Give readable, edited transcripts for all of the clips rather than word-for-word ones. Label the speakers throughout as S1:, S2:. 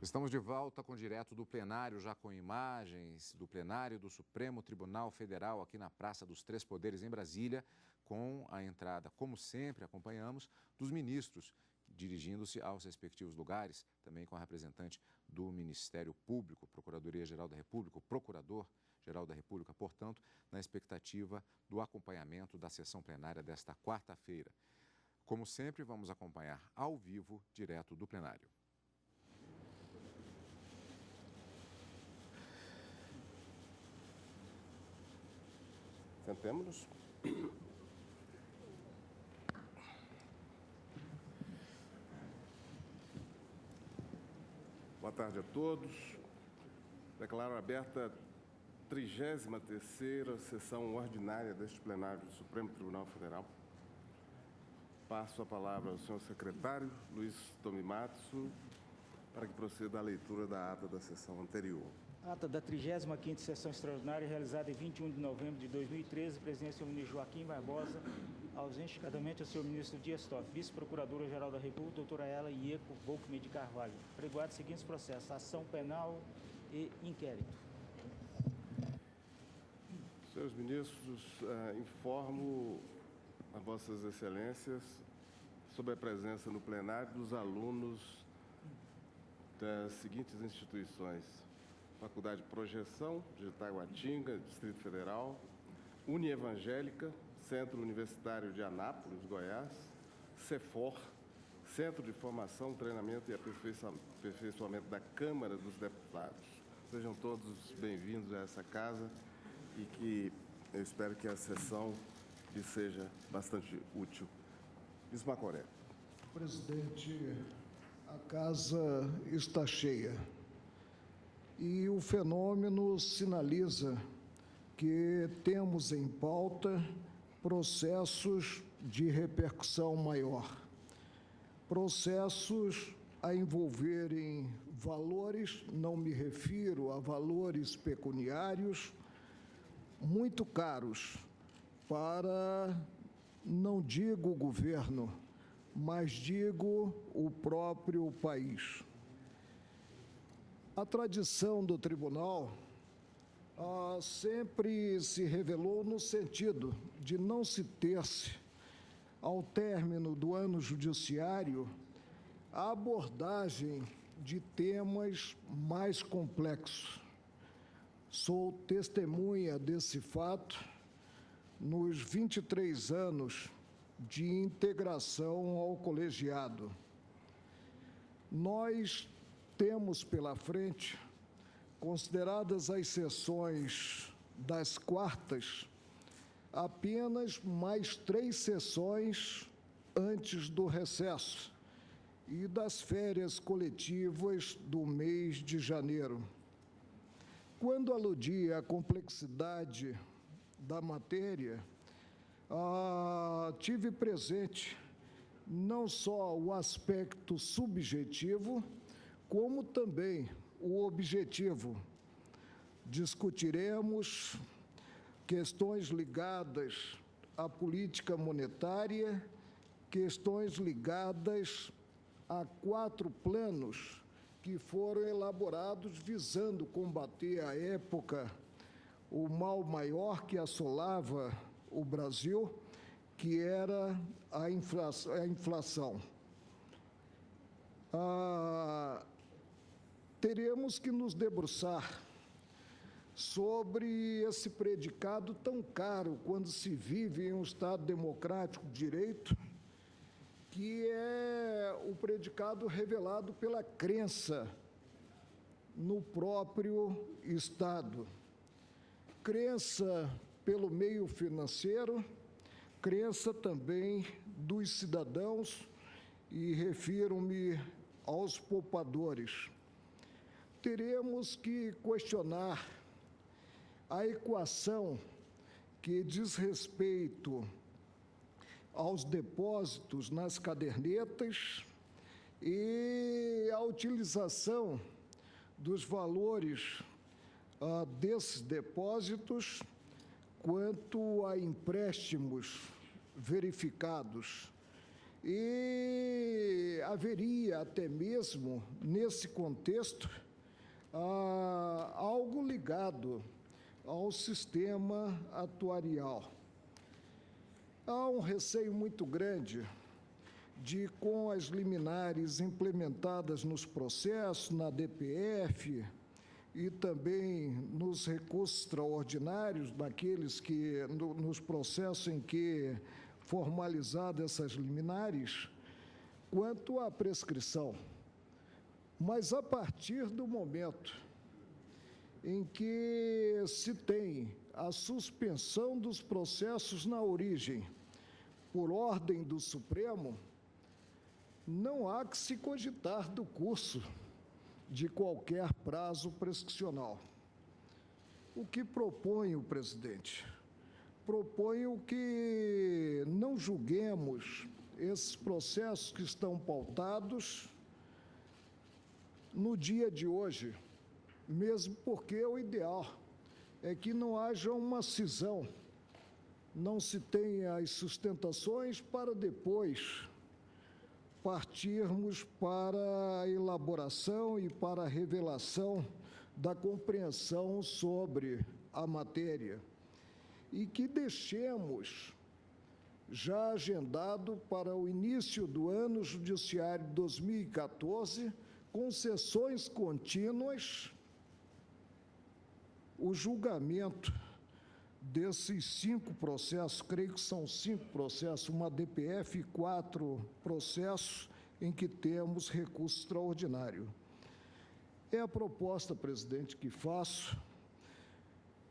S1: Estamos de volta com direto do plenário, já com imagens do plenário do Supremo Tribunal Federal aqui na Praça dos Três Poderes, em Brasília, com a entrada, como sempre acompanhamos, dos ministros, dirigindo-se aos respectivos lugares, também com a representante do Ministério Público, Procuradoria-Geral da República, o Procurador-Geral da República, portanto, na expectativa do acompanhamento da sessão plenária desta quarta-feira. Como sempre, vamos acompanhar ao vivo, direto do plenário.
S2: Sentemos-nos. Boa tarde a todos. Declaro aberta a 33ª sessão ordinária deste plenário do Supremo Tribunal Federal. Passo a palavra ao senhor secretário, Luiz Tomimatsu, para que proceda a leitura da ata da sessão anterior.
S3: Ata da 35ª Sessão Extraordinária, realizada em 21 de novembro de 2013, presidente do senhor ministro Joaquim Barbosa, ausente, cadamente, o senhor ministro Dias Toffoli, vice-procuradora-geral da República, doutora Ela Ieco Volkmann de Carvalho. Pregoados os seguintes processos: ação penal e inquérito.
S2: Senhores ministros, informo a vossas excelências sobre a presença no plenário dos alunos das seguintes instituições: Faculdade de Projeção, de Itaguatinga, Distrito Federal, Unievangélica, Centro Universitário de Anápolis, Goiás, CEFOR, Centro de Formação, Treinamento e Aperfeiçoamento da Câmara dos Deputados. Sejam todos bem-vindos a essa casa e que eu espero que a sessão lhe seja bastante útil. Luiz Macoré.
S4: Presidente, a casa está cheia. E o fenômeno sinaliza que temos em pauta processos de repercussão maior, processos a envolverem valores, não me refiro a valores pecuniários, muito caros para, não digo o governo, mas digo o próprio país. A tradição do tribunal sempre se revelou no sentido de não se ter-se, ao término do ano judiciário, a abordagem de temas mais complexos. Sou testemunha desse fato nos 23 anos de integração ao colegiado. Nós temos pela frente, consideradas as sessões das quartas, apenas mais 3 sessões antes do recesso e das férias coletivas do mês de janeiro. Quando aludi à complexidade da matéria, tive presente não só o aspecto subjetivo, como também o objetivo. Discutiremos questões ligadas à política monetária, questões ligadas a 4 planos que foram elaborados visando combater à época o mal maior que assolava o Brasil, que era a inflação. Teremos que nos debruçar sobre esse predicado tão caro quando se vive em um Estado democrático de direito, que é o predicado revelado pela crença no próprio Estado. Crença pelo meio financeiro, crença também dos cidadãos, e refiro-me aos poupadores. Teremos que questionar a equação que diz respeito aos depósitos nas cadernetas e a utilização dos valores desses depósitos quanto a empréstimos verificados. e haveria até mesmo, nesse contexto, algo ligado ao sistema atuarial. Há um receio muito grande de, com as liminares implementadas nos processos, na DPF e também nos recursos extraordinários, daqueles que, nos processos em que formalizadas essas liminares, quanto à prescrição. Mas, a partir do momento em que se tem a suspensão dos processos na origem por ordem do Supremo, não há que se cogitar do curso de qualquer prazo prescricional. O que propõe o presidente? Proponho que não julguemos esses processos que estão pautados no dia de hoje, mesmo porque o ideal é que não haja uma cisão, não se tenha as sustentações para depois partirmos para a elaboração e para a revelação da compreensão sobre a matéria, e que deixemos já agendado para o início do ano judiciário 2014, com sessões contínuas, o julgamento desses 5 processos, creio que são 5 processos, uma DPF e 4 processos em que temos recurso extraordinário. É a proposta, presidente, que faço.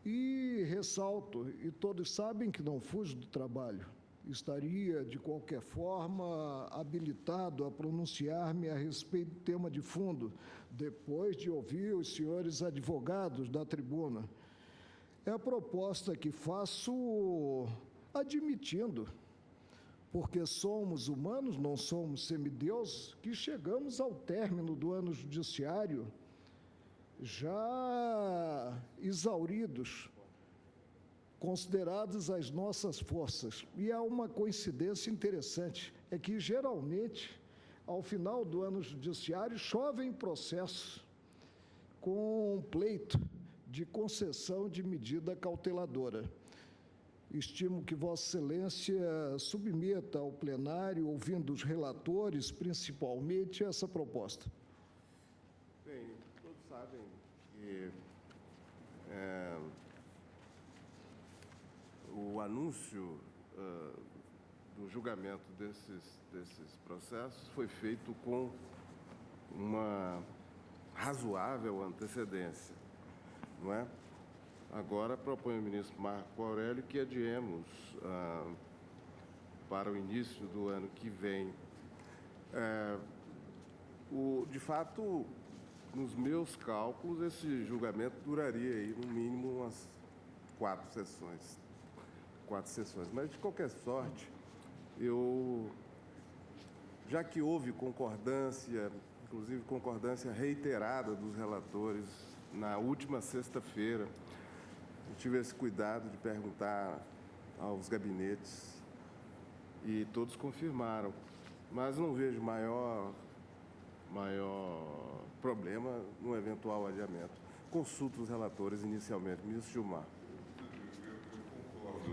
S4: E ressalto, e todos sabem que não fujo do trabalho, estaria, de qualquer forma, habilitado a pronunciar-me a respeito do tema de fundo, depois de ouvir os senhores advogados da tribuna. É a proposta que faço admitindo, porque somos humanos, não somos semideuses, que chegamos ao término do ano judiciário já exauridos, consideradas as nossas forças. E há uma coincidência interessante, é que, geralmente, ao final do ano judiciário, chovem processos com pleito de concessão de medida cauteladora. Estimo que Vossa Excelência submeta ao plenário, ouvindo os relatores, principalmente, essa proposta.
S2: Bem, todos sabem que o anúncio do julgamento desses processos foi feito com uma razoável antecedência, não é? Agora, propõe o ministro Marco Aurélio que adiemos para o início do ano que vem. De fato, nos meus cálculos, esse julgamento duraria aí, no mínimo, umas 4 sessões. Mas, de qualquer sorte, já que houve concordância, inclusive concordância reiterada dos relatores na última sexta-feira, eu tive esse cuidado de perguntar aos gabinetes e todos confirmaram, mas não vejo maior problema no eventual adiamento. Consulto os relatores inicialmente. Ministro Gilmar.
S5: Eu concordo.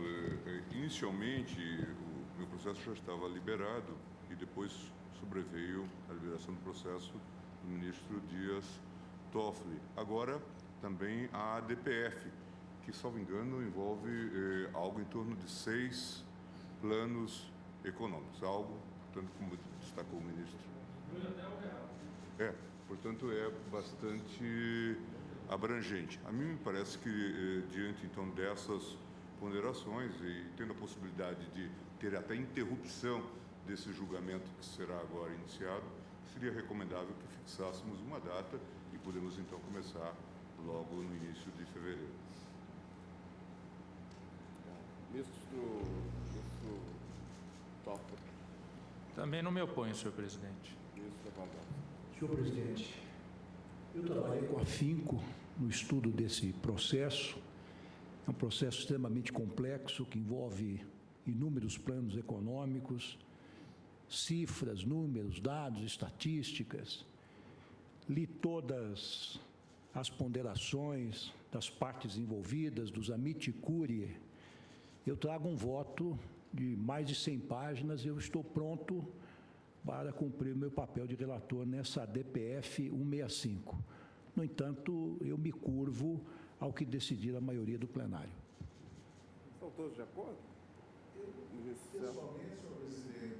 S5: Inicialmente, o meu processo já estava liberado e depois sobreveio a liberação do processo do ministro Dias Toffoli. Agora, também a DPF, que, salvo engano, envolve algo em torno de 6 planos econômicos. Algo, portanto, como destacou o ministro. Portanto, é bastante abrangente. A mim me parece que, diante, então, dessas ponderações e tendo a possibilidade de ter até interrupção desse julgamento que será agora iniciado, seria recomendável que fixássemos uma data e podemos, então, começar logo no início de fevereiro.
S2: Ministro Toffoli.
S6: Também não me oponho, senhor presidente.
S2: Ministro Lewandowski.
S7: Senhor presidente, eu trabalhei com afinco no estudo desse processo. É um processo extremamente complexo que envolve inúmeros planos econômicos cifras, números, dados, estatísticas, li todas as ponderações das partes envolvidas, dos amici curiae. Eu trago um voto de mais de 100 páginas e eu estou pronto para cumprir o meu papel de relator nessa DPF 165. No entanto, eu me curvo ao que decidir a maioria do plenário.
S2: Estão todos de acordo?
S4: Pessoalmente, senhor presidente,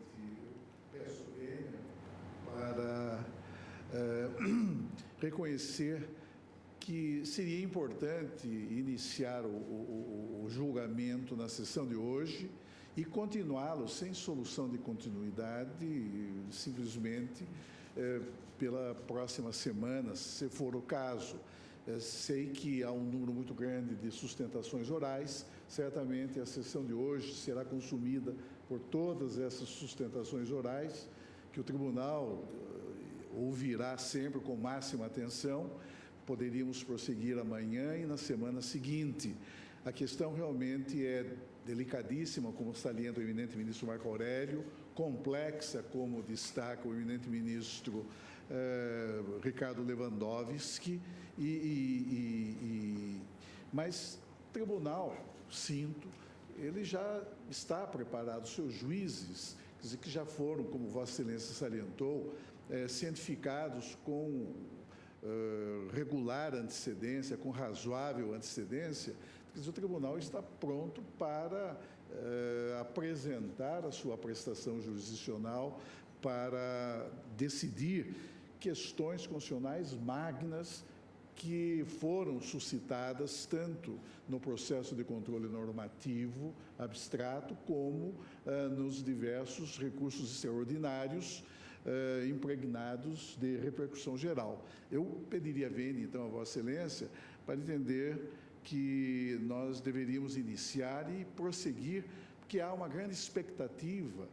S4: eu peço vênia para reconhecer que seria importante iniciar o julgamento na sessão de hoje e continuá-lo sem solução de continuidade, simplesmente pela próxima semana, se for o caso. Sei que há um número muito grande de sustentações orais, certamente a sessão de hoje será consumida por todas essas sustentações orais, que o tribunal ouvirá sempre com máxima atenção. Poderíamos prosseguir amanhã e na semana seguinte. A questão realmente é delicadíssima, como salienta o eminente ministro Marco Aurélio, complexa, como destaca o eminente ministro Ricardo Lewandowski, mas o tribunal, sinto, ele já está preparado, seus juízes, quer dizer, que já foram, como Vossa Excelência salientou, cientificados com regular antecedência, com razoável antecedência. Quer dizer, o tribunal está pronto para apresentar a sua prestação jurisdicional, para decidir questões constitucionais magnas que foram suscitadas tanto no processo de controle normativo abstrato como nos diversos recursos extraordinários impregnados de repercussão geral. Eu pediria vênia, então, a Vossa Excelência, para entender que nós deveríamos iniciar e prosseguir, porque há uma grande expectativa,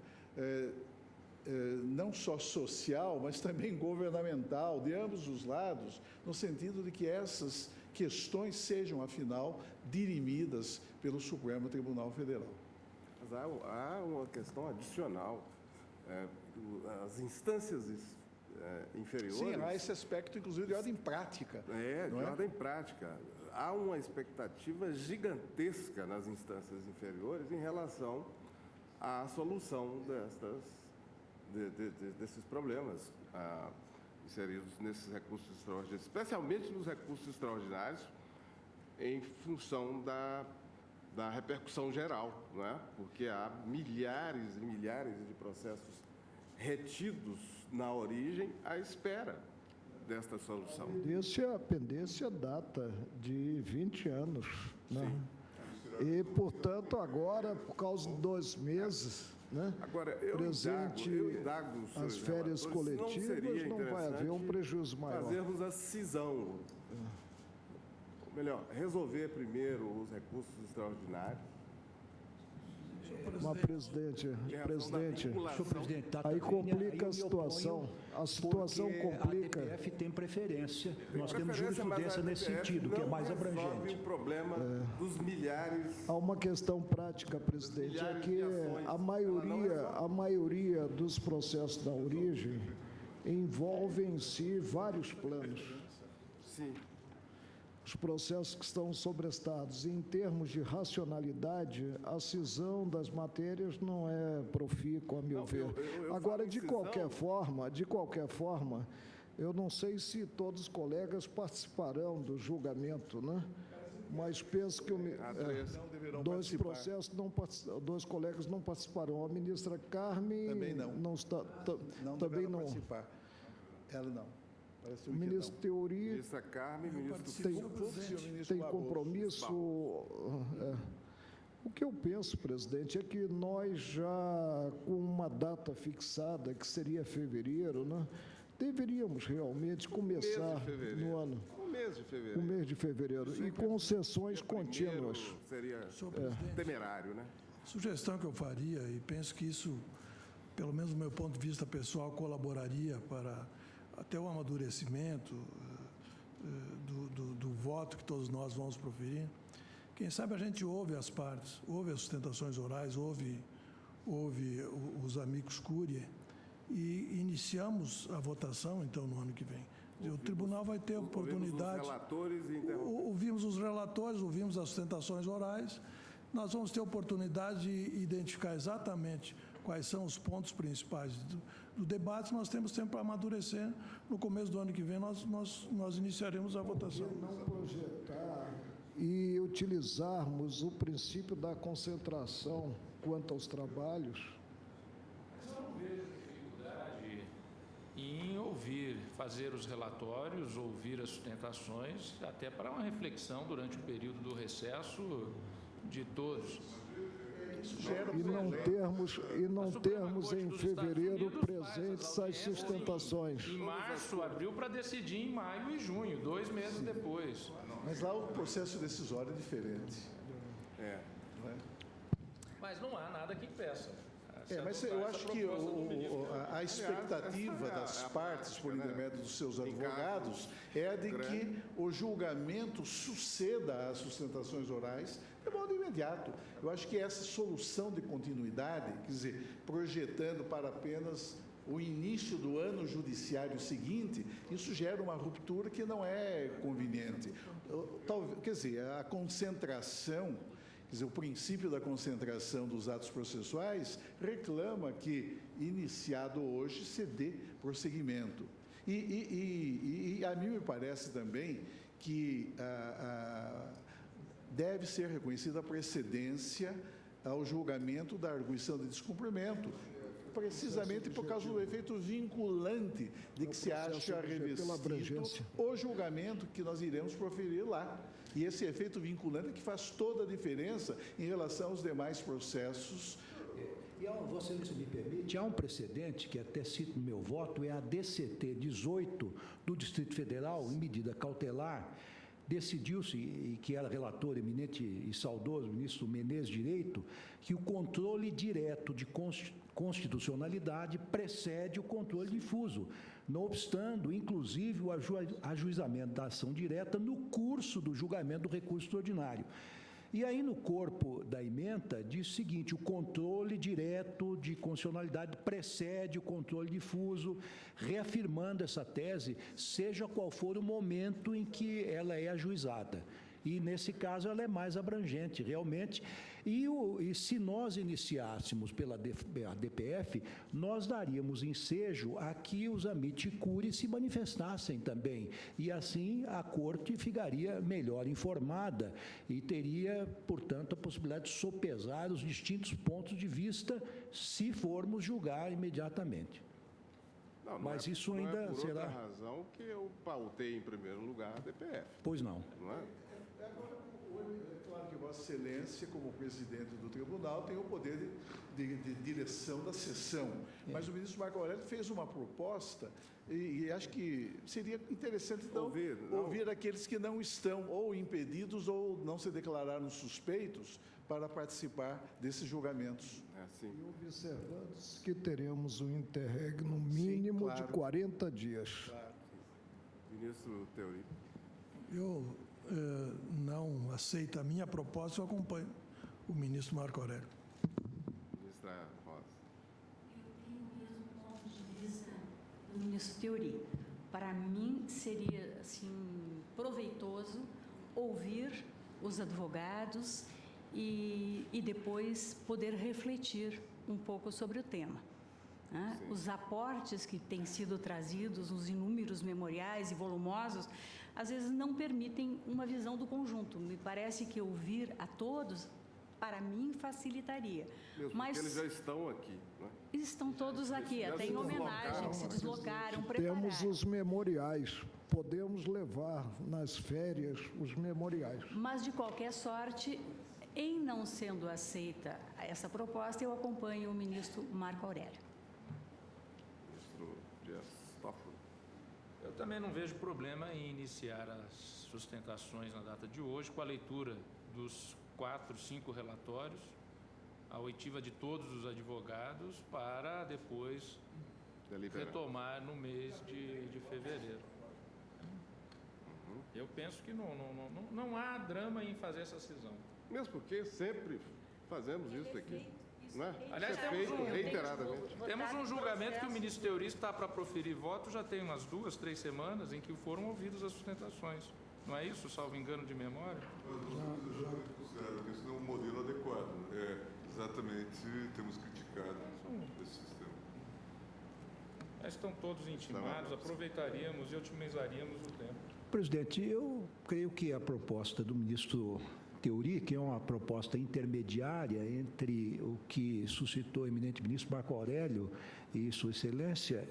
S4: não só social, mas também governamental, de ambos os lados, no sentido de que essas questões sejam, afinal, dirimidas pelo Supremo Tribunal Federal.
S2: Mas há uma questão adicional. As instâncias inferiores...
S4: Sim, há esse aspecto, inclusive, de ordem prática.
S2: De ordem prática. Há uma expectativa gigantesca nas instâncias inferiores em relação à solução desses problemas inseridos nesses recursos extraordinários, especialmente nos recursos extraordinários, em função da repercussão geral, não é? Porque há milhares e milhares de processos retidos na origem à espera desta solução.
S4: A pendência data de 20 anos. Né? E, portanto, agora, por causa de 2 meses, né?
S2: Agora,
S4: eu indago as férias coletivas, não vai haver um prejuízo maior.
S2: Fazermos a cisão. Ou melhor, resolver primeiro os recursos extraordinários.
S4: Mas, presidente,
S7: senhor presidente,
S4: aí complica a situação. A situação complica.
S7: A DPF tem preferência. Nós temos jurisprudência nesse sentido, que é mais abrangente.
S2: Não resolve o problema dos milhares.
S4: Há uma questão prática, presidente, é que a maioria dos processos da origem envolvem em si vários planos.
S2: Sim.
S4: Os processos que estão sobrestados. Em termos de racionalidade, a cisão das matérias não é profícua, a meu ver. Agora, de qualquer forma, eu não sei se todos os colegas participarão do julgamento, né? Mas penso que dois colegas não participarão. A ministra Carmen
S8: também não
S4: está,
S8: também não participar. Ela não.
S4: O ministro Teori
S2: ministra Carmen,
S4: tem compromisso. O que eu penso, presidente, é que nós já, com uma data fixada, que seria fevereiro, né, deveríamos realmente começar no ano.
S2: O
S4: mês de fevereiro. E com sessões contínuas.
S2: Seria temerário, né?
S8: A sugestão que eu faria, e penso que isso, pelo menos do meu ponto de vista pessoal, colaboraria para até o amadurecimento do voto que todos nós vamos proferir. Quem sabe a gente ouve as partes, ouve as sustentações orais, ouve os amicus curiae, e iniciamos a votação, então, no ano que vem. O tribunal vai ter oportunidade. Ouvimos os relatores, ouvimos as sustentações orais. Nós vamos ter oportunidade de identificar exatamente quais são os pontos principais do debate. Nós temos tempo para amadurecer. No começo do ano que vem, nós iniciaremos a votação.
S4: Não projetar e utilizarmos o princípio da concentração quanto aos trabalhos.
S6: Eu não vejo dificuldade em ouvir, fazer os relatórios, ouvir as sustentações, até para uma reflexão durante o período do recesso de todos.
S4: E não termos em fevereiro presentes as sustentações.
S6: Em março, abril, para decidir em maio e junho, 2 meses depois.
S9: Mas lá o processo decisório é diferente.
S6: Mas não há nada que impeça.
S9: Mas eu acho que a expectativa das partes, por intermédio dos seus advogados, é a de que o julgamento suceda às sustentações orais de modo imediato. Eu acho que essa solução de continuidade, quer dizer, projetando para apenas o início do ano judiciário seguinte, isso gera uma ruptura que não é conveniente. Quer dizer, a concentração, quer dizer, o princípio da concentração dos atos processuais reclama que, iniciado hoje, se dê prosseguimento. E a mim me parece também que deve ser reconhecida a precedência ao julgamento da arguição de descumprimento, precisamente por causa do efeito vinculante de que se acha revestido o julgamento que nós iremos proferir lá. E esse efeito vinculante é que faz toda a diferença em relação aos demais processos.
S7: E, Vossa Excelência me permite, há um precedente, que até cito no meu voto, é a DCT 18 do Distrito Federal, em medida cautelar. Decidiu-se, e que era relator eminente e saudoso, ministro Menezes Direito, que o controle direto de constitucionalidade precede o controle difuso, não obstando, inclusive, o ajuizamento da ação direta no curso do julgamento do recurso extraordinário. E aí, no corpo da ementa, diz o seguinte: o controle direto de constitucionalidade precede o controle difuso, reafirmando essa tese, seja qual for o momento em que ela é ajuizada. E, nesse caso, ela é mais abrangente, realmente. E se nós iniciássemos pela DPF, nós daríamos ensejo a que os amici curiae se manifestassem também. E, assim, a Corte ficaria melhor informada e teria, portanto, a possibilidade de sopesar os distintos pontos de vista se formos julgar imediatamente. Mas isso ainda será...
S2: Não é por outra razão que eu pautei, em primeiro lugar, a DPF.
S7: Pois não.
S2: Não é?
S9: É claro que Vossa Excelência, como presidente do tribunal, tem o poder de direção da sessão. Mas o ministro Marco Aurélio fez uma proposta e acho que seria interessante então, ouvir aqueles que não estão ou impedidos ou não se declararam suspeitos para participar desses julgamentos.
S4: E observando que teremos um interregno mínimo de 40 dias.
S2: Claro. Ministro Teori.
S8: Eu não aceito a minha proposta, eu acompanho o ministro Marco Aurélio.
S2: Ministra Rosa.
S10: Eu tenho o mesmo ponto de vista do ministro Teori. Para mim, seria assim, proveitoso ouvir os advogados e depois poder refletir um pouco sobre o tema. Né? Os aportes que têm sido trazidos, os inúmeros memoriais e volumosos, às vezes não permitem uma visão do conjunto. Me parece que ouvir a todos, para mim, facilitaria.
S2: Mas eles já estão aqui, né?
S10: Estão todos aqui, até em homenagem, se deslocaram, prepararam.
S4: Temos os memoriais, podemos levar nas férias os memoriais.
S10: Mas, de qualquer sorte, em não sendo aceita essa proposta, eu acompanho o ministro Marco Aurélio.
S2: Ministro Dias Toffoli.
S6: Eu também não vejo problema em iniciar as sustentações na data de hoje com a leitura dos 4, 5 relatórios, a oitiva de todos os advogados, para depois retomar no mês de fevereiro. Eu penso que não há drama em fazer essa cisão.
S2: Mesmo porque sempre fazemos isso aqui. não é?
S6: Aliás, temos um julgamento que o ministro Teori está para proferir voto já tem umas 2, 3 semanas em que foram ouvidas as sustentações. Não é isso, salvo engano de memória?
S5: Eu já considero que isso não é um modelo adequado. Exatamente, temos criticado esse sistema.
S6: Estão todos intimados, aproveitaríamos e otimizaríamos o tempo.
S7: Presidente, eu creio que a proposta do ministro Teori, que é uma proposta intermediária entre o que suscitou o eminente ministro Marco Aurélio e Sua Excelência,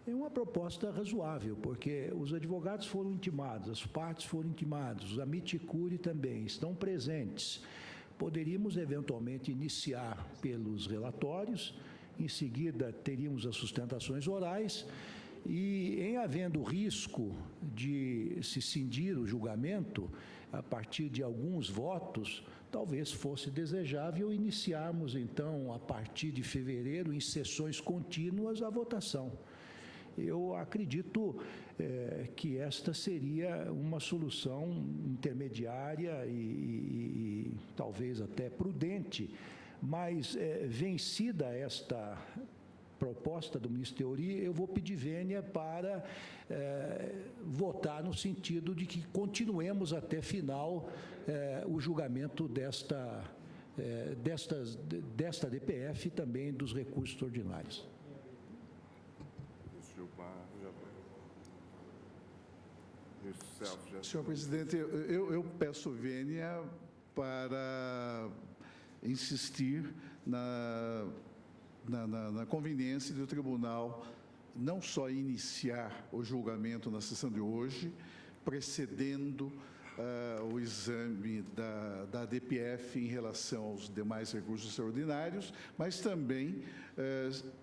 S7: é uma proposta razoável, porque os advogados foram intimados, as partes foram intimadas, os amici curiae também estão presentes. Poderíamos, eventualmente, iniciar pelos relatórios, em seguida teríamos as sustentações orais e, em havendo risco de se cindir o julgamento a partir de alguns votos, talvez fosse desejável iniciarmos, então, a partir de fevereiro, em sessões contínuas, a votação. Eu acredito que esta seria uma solução intermediária e talvez até prudente, mas vencida esta proposta do ministro Teori, eu vou pedir vênia para votar no sentido de que continuemos até final o julgamento desta DPF e também dos recursos ordinários.
S9: Senhor presidente, eu peço vênia para insistir na conveniência do tribunal não só iniciar o julgamento na sessão de hoje, precedendo o exame da DPF em relação aos demais recursos extraordinários, mas também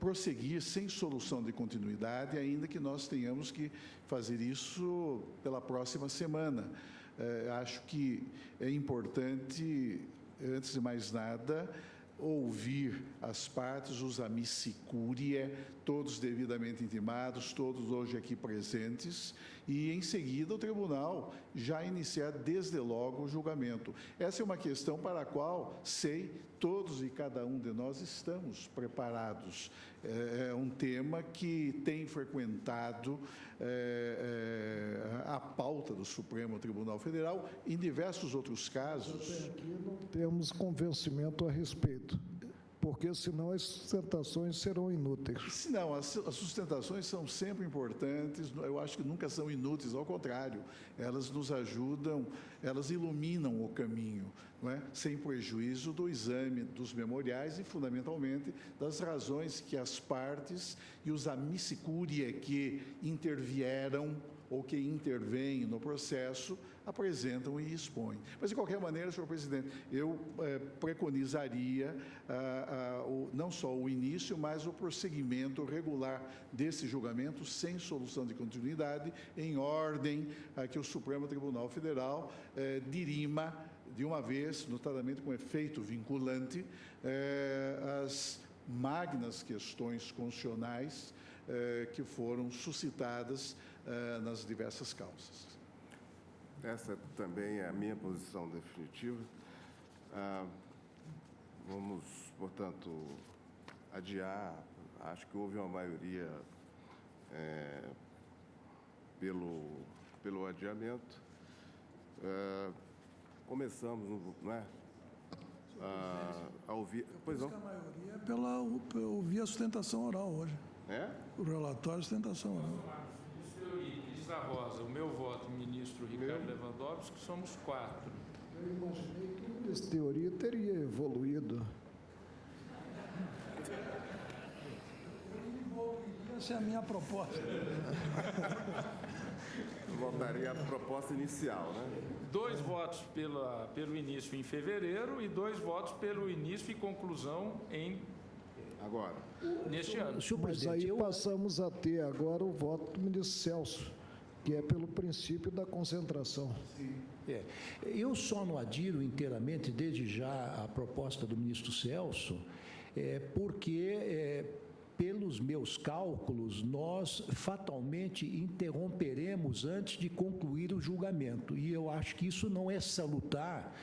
S9: prosseguir sem solução de continuidade, ainda que nós tenhamos que fazer isso pela próxima semana. Acho que é importante, antes de mais nada, ouvir as partes, os amici curiae, todos devidamente intimados, todos hoje aqui presentes, e em seguida o tribunal já iniciar desde logo o julgamento. Essa é uma questão para a qual, sei, todos e cada um de nós estamos preparados. É um tema que tem frequentado a pauta do Supremo Tribunal Federal, em diversos outros casos.
S4: Até aqui não temos convencimento a respeito, porque senão as sustentações serão inúteis.
S9: Não, as sustentações são sempre importantes, eu acho que nunca são inúteis, ao contrário, elas nos ajudam, elas iluminam o caminho, não é? Sem prejuízo do exame dos memoriais e, fundamentalmente, das razões que as partes e os amici curiae que intervieram ou que intervêm no processo apresentam e expõem. Mas, de qualquer maneira, senhor presidente, eu preconizaria não só o início, mas o prosseguimento regular desse julgamento sem solução de continuidade, em ordem a que o Supremo Tribunal Federal dirima de uma vez, notadamente com efeito vinculante, as magnas questões constitucionais que foram suscitadas nas diversas causas.
S2: Essa também é a minha posição definitiva. Vamos, portanto, adiar. Acho que houve uma maioria pelo adiamento. Começamos, não é? A ouvir. Pois não.
S8: A maioria é pela ouvir a sustentação oral hoje. O relatório de sustentação oral.
S6: Diz a Rosa, o meu voto, ministro Ricardo Lewandowski, somos 4.
S4: Eu imaginei que o ministro Teori teria evoluído.
S8: Essa é a minha proposta.
S2: Votaria a proposta inicial, né?
S6: 2 votos pelo início em fevereiro e 2 votos pelo início e conclusão neste ano.
S4: Mas aí passamos a ter agora o voto do ministro Celso, que é pelo princípio da concentração.
S7: Sim. Eu só não adiro inteiramente, desde já, a proposta do ministro Celso, porque, pelos meus cálculos, nós fatalmente interromperemos antes de concluir o julgamento. E eu acho que isso não é salutar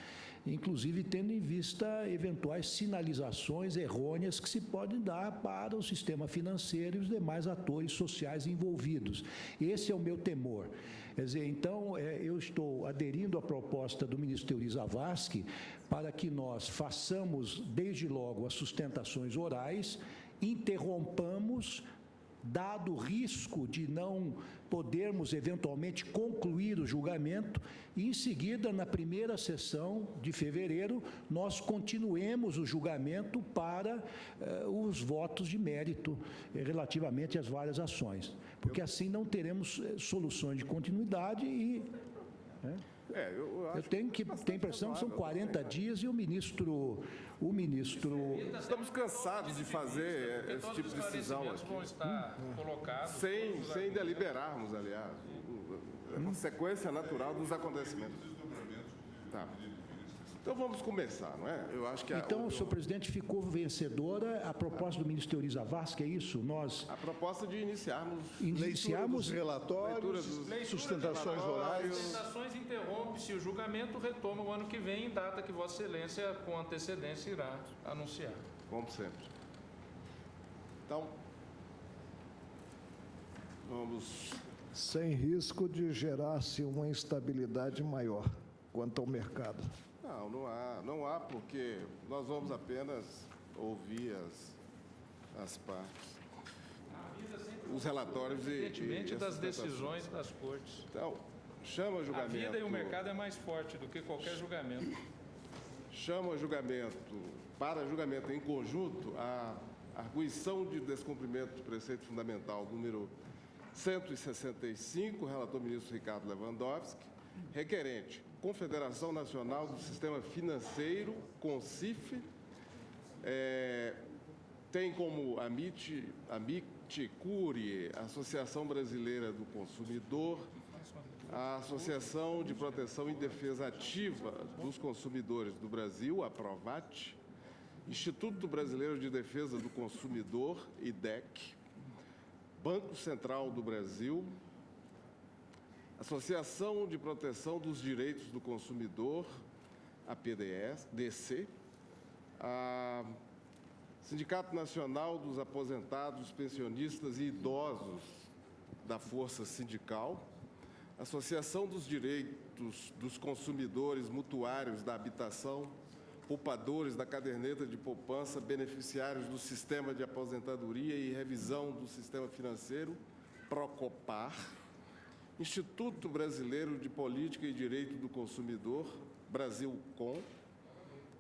S7: inclusive tendo em vista eventuais sinalizações errôneas que se podem dar para o sistema financeiro e os demais atores sociais envolvidos. Esse é o meu temor. Quer dizer, então, eu estou aderindo à proposta do ministro Teori Zavascki para que nós façamos, desde logo, as sustentações orais, interrompamos, dado o risco de não podermos eventualmente concluir o julgamento, e em seguida, na primeira sessão de fevereiro, nós continuemos o julgamento para os votos de mérito relativamente às várias ações, porque assim não teremos soluções de continuidade e... Eu tenho a impressão que são 40 dias e o ministro...
S2: Estamos cansados de fazer esse tipo de decisão aqui.
S6: Vão estar colocados
S2: sem deliberarmos, aliás. A sequência natural dos acontecimentos. Tá. Então vamos começar, não é? Eu acho que
S7: então, senhor presidente, ficou vencedora a proposta do ministro Teori Zavascki, é isso?
S2: A proposta de iniciarmos
S9: relatórios, sustentações orais.
S6: Sustentações interrompe-se o julgamento, retoma o ano que vem, em data que Vossa Excelência, com antecedência, irá anunciar.
S2: Como sempre. Então, vamos...
S4: Sem risco de gerar-se uma instabilidade maior quanto ao mercado.
S2: Não há, porque nós vamos apenas ouvir as partes, os relatórios
S6: evidentemente das decisões das cortes.
S2: Então, chama o julgamento.
S6: A vida e o mercado é mais forte do que qualquer julgamento.
S2: Chama para julgamento em conjunto a arguição de descumprimento do preceito fundamental número 165, relator ministro Ricardo Lewandowski, requerente Confederação Nacional do Sistema Financeiro, CONSIF, tem como amici curiae, Associação Brasileira do Consumidor, a Associação de Proteção e Defesa Ativa dos Consumidores do Brasil, a PROVAT, Instituto Brasileiro de Defesa do Consumidor, IDEC, Banco Central do Brasil, Associação de Proteção dos Direitos do Consumidor, a PDS-DC, a Sindicato Nacional dos Aposentados, Pensionistas e Idosos da Força Sindical, Associação dos Direitos dos Consumidores Mutuários da Habitação, poupadores da caderneta de poupança, beneficiários do Sistema de Aposentadoria e Revisão do Sistema Financeiro, Procopar, Instituto Brasileiro de Política e Direito do Consumidor, Brasilcom,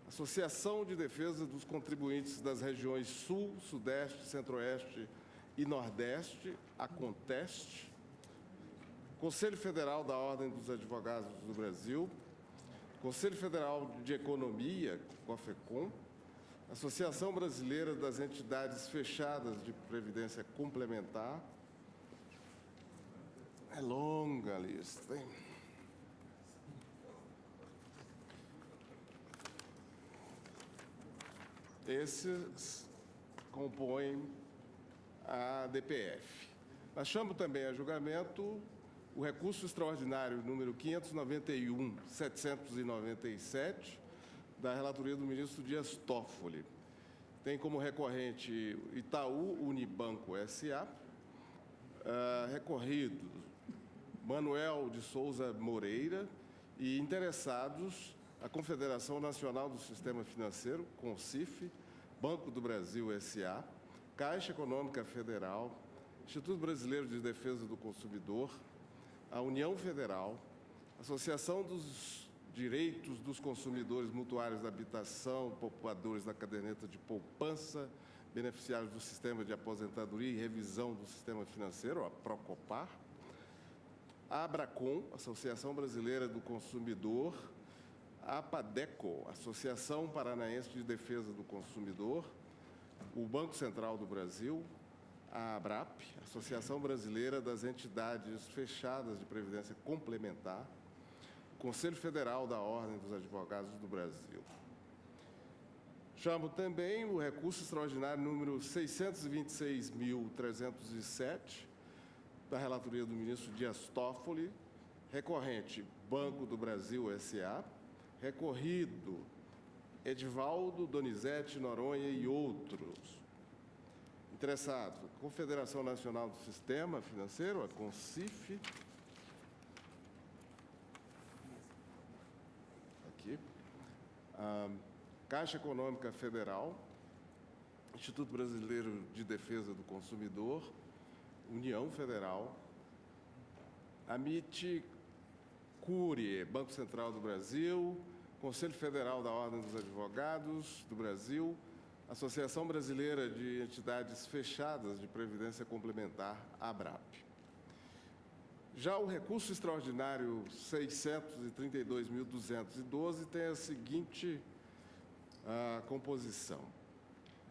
S2: Associação de Defesa dos Contribuintes das Regiões Sul, Sudeste, Centro-Oeste e Nordeste, a Conteste, Conselho Federal da Ordem dos Advogados do Brasil, Conselho Federal de Economia, COFECOM, Associação Brasileira das Entidades Fechadas de Previdência Complementar. É longa a lista, hein? Esses compõem a DPF. Nós chamamos também a julgamento o recurso extraordinário número 591.797, da relatoria do ministro Dias Toffoli. Tem como recorrente Itaú Unibanco S.A., recorridos Manuel de Souza Moreira e interessados a Confederação Nacional do Sistema Financeiro, CONSIF, Banco do Brasil S.A., Caixa Econômica Federal, Instituto Brasileiro de Defesa do Consumidor, a União Federal, Associação dos Direitos dos Consumidores Mutuários da Habitação, poupadores da caderneta de poupança, beneficiários do Sistema de Aposentadoria e Revisão do Sistema Financeiro, a Procopar, a Abracom, Associação Brasileira do Consumidor, a APADECO, Associação Paranaense de Defesa do Consumidor, o Banco Central do Brasil, a ABRAP, Associação Brasileira das Entidades Fechadas de Previdência Complementar, Conselho Federal da Ordem dos Advogados do Brasil. Chamo também o recurso extraordinário número 626.307, da relatoria do ministro Dias Toffoli, recorrente Banco do Brasil S.A., recorrido Edivaldo Donizete Noronha e outros. Interessado, Confederação Nacional do Sistema Financeiro, a CONSIF. Aqui. Caixa Econômica Federal, Instituto Brasileiro de Defesa do Consumidor, União Federal, Amit Curie, Banco Central do Brasil, Conselho Federal da Ordem dos Advogados do Brasil, Associação Brasileira de Entidades Fechadas de Previdência Complementar, ABRAP. Já o recurso extraordinário 632.212 tem a seguinte composição.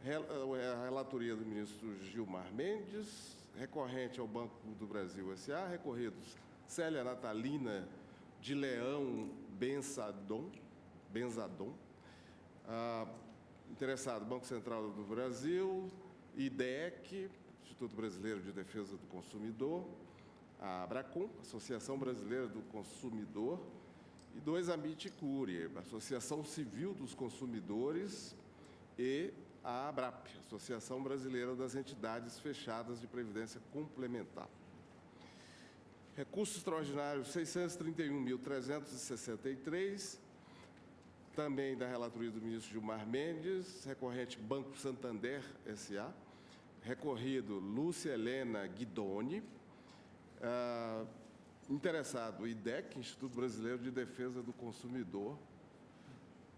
S2: A relatoria do ministro Gilmar Mendes, recorrente ao Banco do Brasil S.A., recorridos Célia Natalina de Leão Benzadon, interessado Banco Central do Brasil, IDEC, Instituto Brasileiro de Defesa do Consumidor, a Abracom, Associação Brasileira do Consumidor, e 2 Amit Curie, Associação Civil dos Consumidores, e a ABRAP, Associação Brasileira das Entidades Fechadas de Previdência Complementar. Recurso extraordinário 631.363, também da relatoria do ministro Gilmar Mendes, recorrente Banco Santander S.A., recorrido Lúcia Helena Guidoni, interessado IDEC, Instituto Brasileiro de Defesa do Consumidor,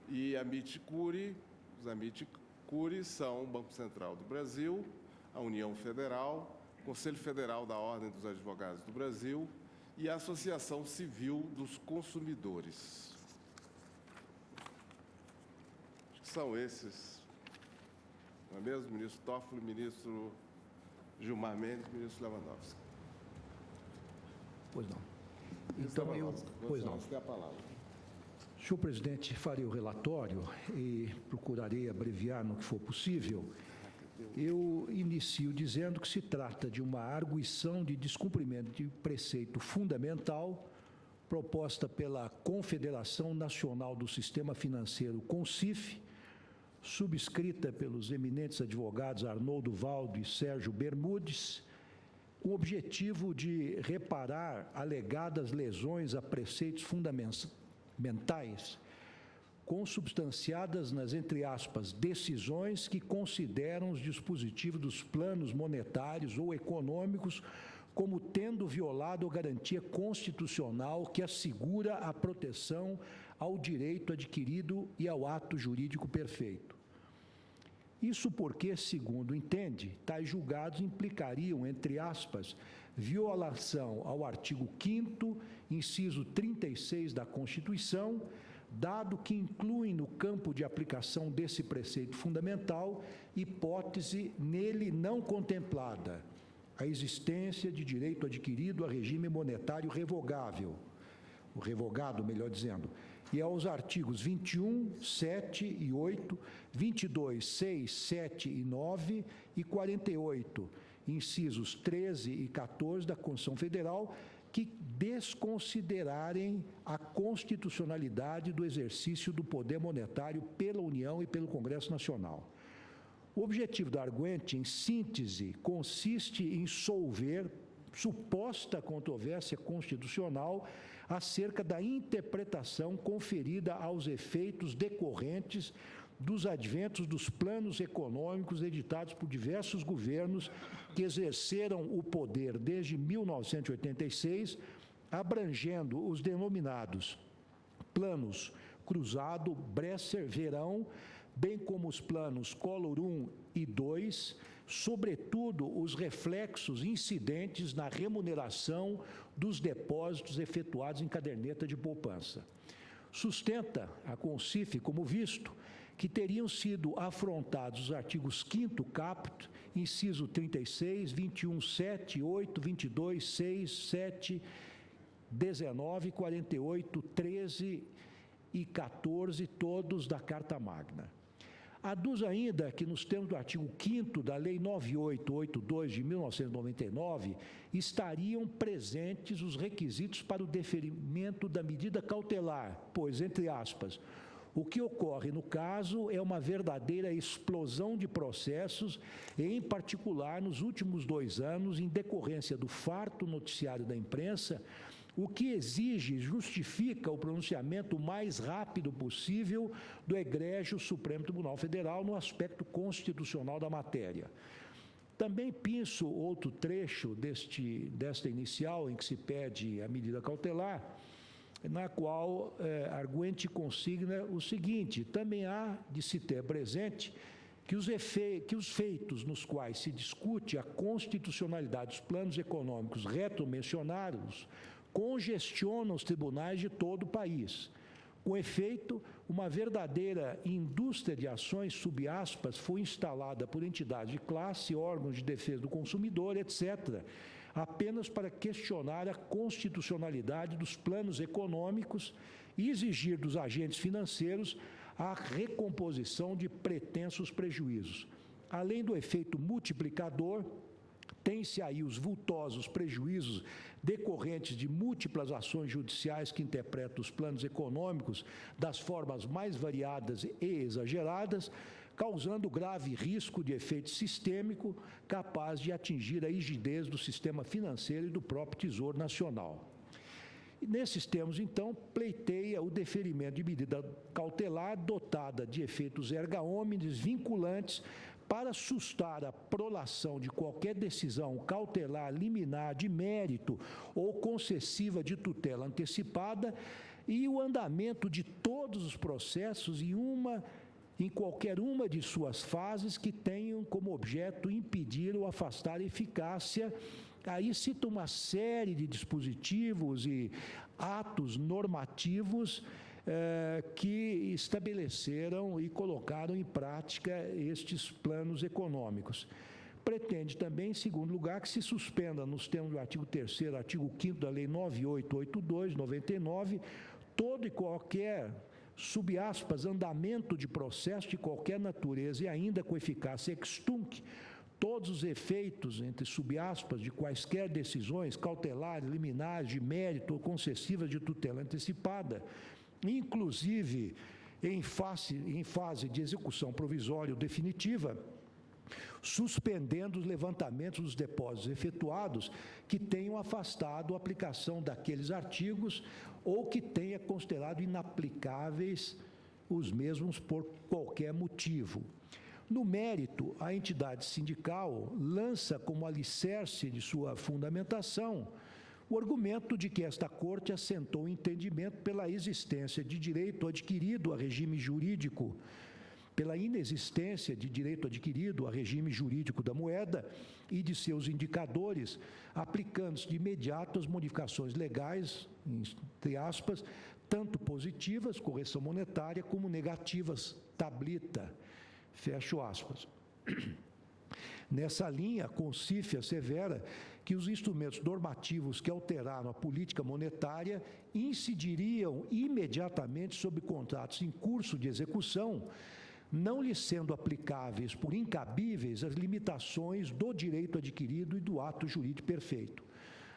S2: e Amit Curie. Os Amit Curie são o Banco Central do Brasil, a União Federal, Conselho Federal da Ordem dos Advogados do Brasil e a Associação Civil dos Consumidores. Acho que são esses, não é mesmo? Ministro Toffoli, ministro Gilmar Mendes, ministro Lewandowski.
S7: Pois não. Então, pois não.
S2: Você tem a palavra.
S7: Senhor presidente, farei o relatório e procurarei abreviar no que for possível. Eu inicio dizendo que se trata de uma arguição de descumprimento de preceito fundamental proposta pela Confederação Nacional do Sistema Financeiro, CONSIF, subscrita pelos eminentes advogados Arnoldo Valdo e Sérgio Bermudes, com o objetivo de reparar alegadas lesões a preceitos fundamentais consubstanciadas nas, entre aspas, decisões que consideram os dispositivos dos planos monetários ou econômicos como tendo violado a garantia constitucional que assegura a proteção ao direito adquirido e ao ato jurídico perfeito. Isso porque, segundo entende, tais julgados implicariam, entre aspas, violação ao artigo 5º, inciso 36 da Constituição, dado que incluem no campo de aplicação desse preceito fundamental hipótese nele não contemplada, a existência de direito adquirido a regime monetário revogável, o revogado, melhor dizendo, e aos artigos 21, 7 e 8, 22, 6, 7 e 9 e 48, incisos 13 e 14 da Constituição Federal, que desconsiderarem a constitucionalidade do exercício do poder monetário pela União e pelo Congresso Nacional. O objetivo do arguente, em síntese, consiste em solver suposta controvérsia constitucional acerca da interpretação conferida aos efeitos decorrentes dos adventos dos planos econômicos editados por diversos governos que exerceram o poder desde 1986, abrangendo os denominados planos Cruzado, Bresser, Verão, bem como os planos Collor I e II, sobretudo os reflexos incidentes na remuneração dos depósitos efetuados em caderneta de poupança. Sustenta a CONSIF, como visto, que teriam sido afrontados os artigos 5º caput, inciso 36, 21, 7, 8, 22, 6, 7, 19, 48, 13 e 14, todos da Carta Magna. Aduz ainda que, nos termos do artigo 5º da Lei 9882 de 1999, estariam presentes os requisitos para o deferimento da medida cautelar, pois, entre aspas, o que ocorre no caso é uma verdadeira explosão de processos, em particular nos últimos 2 anos, em decorrência do farto noticiário da imprensa, o que exige e justifica o pronunciamento mais rápido possível do egrégio Supremo Tribunal Federal no aspecto constitucional da matéria. Também pinço outro trecho desta inicial em que se pede a medida cautelar, na qual arguente consigna o seguinte: também há de se ter presente que os feitos nos quais se discute a constitucionalidade dos planos econômicos retromencionados congestionam os tribunais de todo o país. Com efeito, uma verdadeira indústria de ações, sob aspas, foi instalada por entidades de classe, órgãos de defesa do consumidor, etc., apenas para questionar a constitucionalidade dos planos econômicos e exigir dos agentes financeiros a recomposição de pretensos prejuízos. Além do efeito multiplicador, tem-se aí os vultosos prejuízos decorrentes de múltiplas ações judiciais que interpretam os planos econômicos das formas mais variadas e exageradas, causando grave risco de efeito sistêmico capaz de atingir a rigidez do sistema financeiro e do próprio Tesouro Nacional. E nesses termos, então, pleiteia o deferimento de medida cautelar dotada de efeitos erga omnes vinculantes para sustar a prolação de qualquer decisão cautelar liminar de mérito ou concessiva de tutela antecipada e o andamento de todos os processos em qualquer uma de suas fases que tenham como objeto impedir ou afastar a eficácia. Aí cita uma série de dispositivos e atos normativos que estabeleceram e colocaram em prática estes planos econômicos. Pretende também, em segundo lugar, que se suspenda, nos termos do artigo 3º, artigo 5º da Lei 9882, 99, todo e qualquer, sob aspas, andamento de processo de qualquer natureza e ainda com eficácia ex tunc, todos os efeitos, entre sub aspas, de quaisquer decisões cautelares, liminares, de mérito ou concessivas de tutela antecipada, inclusive em fase de execução provisória ou definitiva, suspendendo os levantamentos dos depósitos efetuados que tenham afastado a aplicação daqueles artigos ou que tenha considerado inaplicáveis os mesmos por qualquer motivo. No mérito, a entidade sindical lança como alicerce de sua fundamentação o argumento de que esta Corte assentou o entendimento pela existência de direito adquirido a regime jurídico, pela inexistência de direito adquirido a regime jurídico da moeda e de seus indicadores, aplicando-se de imediato as modificações legais, entre aspas, tanto positivas, correção monetária, como negativas, tablita, fecho aspas. Nessa linha, a CONCIF assevera que os instrumentos normativos que alteraram a política monetária incidiriam imediatamente sobre contratos em curso de execução, não lhes sendo aplicáveis por incabíveis as limitações do direito adquirido e do ato jurídico perfeito.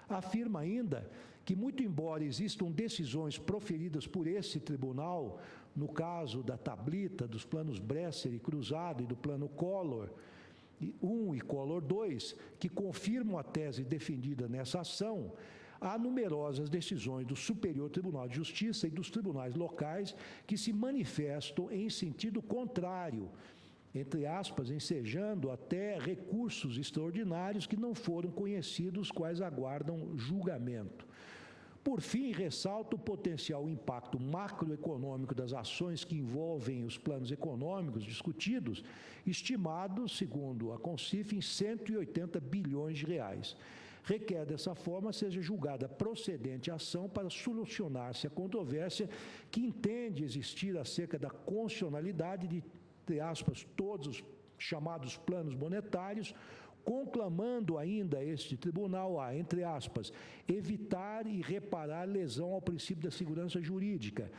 S7: Afirma ainda que, muito embora existam decisões proferidas por esse tribunal, no caso da tablita, dos planos Bresser e Cruzado e do plano Collor 1 e Collor 2, que confirmam a tese defendida nessa ação, há numerosas decisões do Superior Tribunal de Justiça e dos tribunais locais que se manifestam em sentido contrário, entre aspas, ensejando até recursos extraordinários que não foram conhecidos, quais aguardam julgamento. Por fim, ressalta o potencial impacto macroeconômico das ações que envolvem os planos econômicos discutidos, estimado, segundo a CONCIF, em 180 bilhões de reais. Requer, dessa forma, seja julgada procedente a ação para solucionar-se a controvérsia que entende existir acerca da constitucionalidade de, entre aspas, todos os chamados planos monetários, conclamando ainda este tribunal a, entre aspas, evitar e reparar lesão ao princípio da segurança jurídica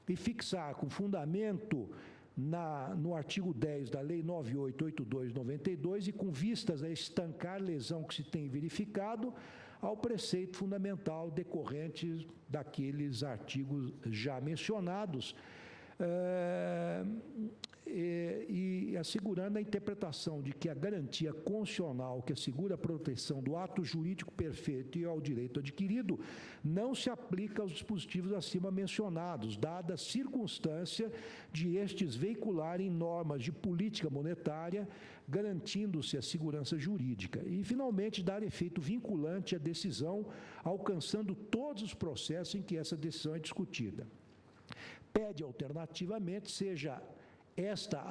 S7: e fixar com fundamento no artigo 10 da Lei 9882/92 e com vistas a estancar lesão que se tem verificado ao preceito fundamental decorrente daqueles artigos já mencionados, e assegurando a interpretação de que a garantia constitucional que assegura a proteção do ato jurídico perfeito e ao direito adquirido não se aplica aos dispositivos acima mencionados, dada a circunstância de estes veicularem normas de política monetária, garantindo-se a segurança jurídica. E, finalmente, dar efeito vinculante à decisão, alcançando todos os processos em que essa decisão é discutida. Pede, alternativamente, seja esta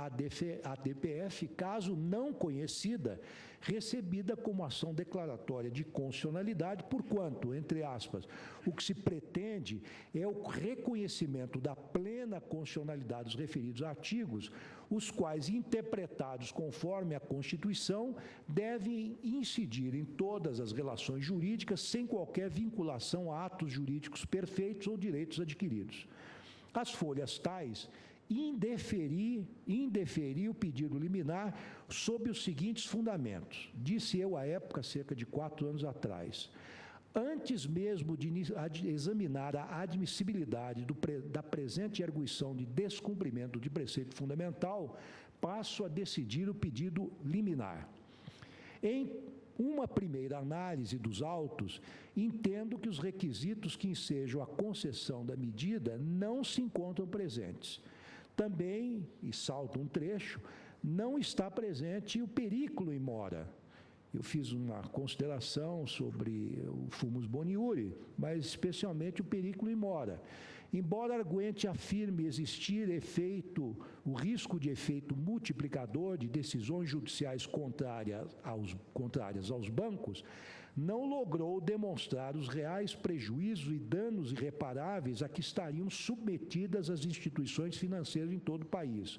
S7: ADPF, caso não conhecida, recebida como ação declaratória de constitucionalidade, porquanto, entre aspas, o que se pretende é o reconhecimento da plena constitucionalidade dos referidos artigos, os quais, interpretados conforme a Constituição, devem incidir em todas as relações jurídicas sem qualquer vinculação a atos jurídicos perfeitos ou direitos adquiridos. As folhas tais indeferir o pedido liminar sob os seguintes fundamentos. Disse eu, à época, cerca de 4 anos atrás, antes mesmo de examinar a admissibilidade da presente arguição de descumprimento de preceito fundamental, passo a decidir o pedido liminar. Em uma primeira análise dos autos, entendo que os requisitos que ensejam a concessão da medida não se encontram presentes. Também, e salto um trecho, não está presente o periculo in mora. Eu fiz uma consideração sobre o fumus boniuri, mas especialmente o periculo in mora. Embora arguente afirme existir o risco de efeito multiplicador de decisões judiciais contrárias aos bancos, não logrou demonstrar os reais prejuízos e danos irreparáveis a que estariam submetidas as instituições financeiras em todo o país.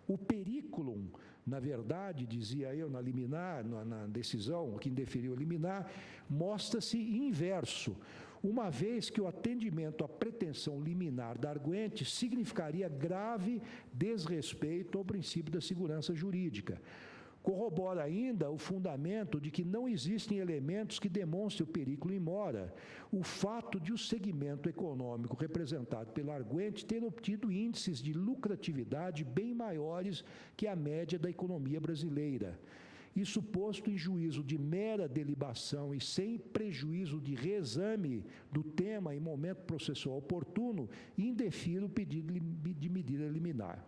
S7: O periculum, na verdade, dizia eu na liminar, na decisão que indeferiu a liminar, mostra-se inverso, uma vez que o atendimento à pretensão liminar da arguente significaria grave desrespeito ao princípio da segurança jurídica. Corrobora ainda o fundamento de que não existem elementos que demonstrem o periculo in mora, o fato de o segmento econômico representado pelo arguente ter obtido índices de lucratividade bem maiores que a média da economia brasileira. Isso posto em juízo de mera delibação e sem prejuízo de reexame do tema em momento processual oportuno, indefiro o pedido de medida liminar.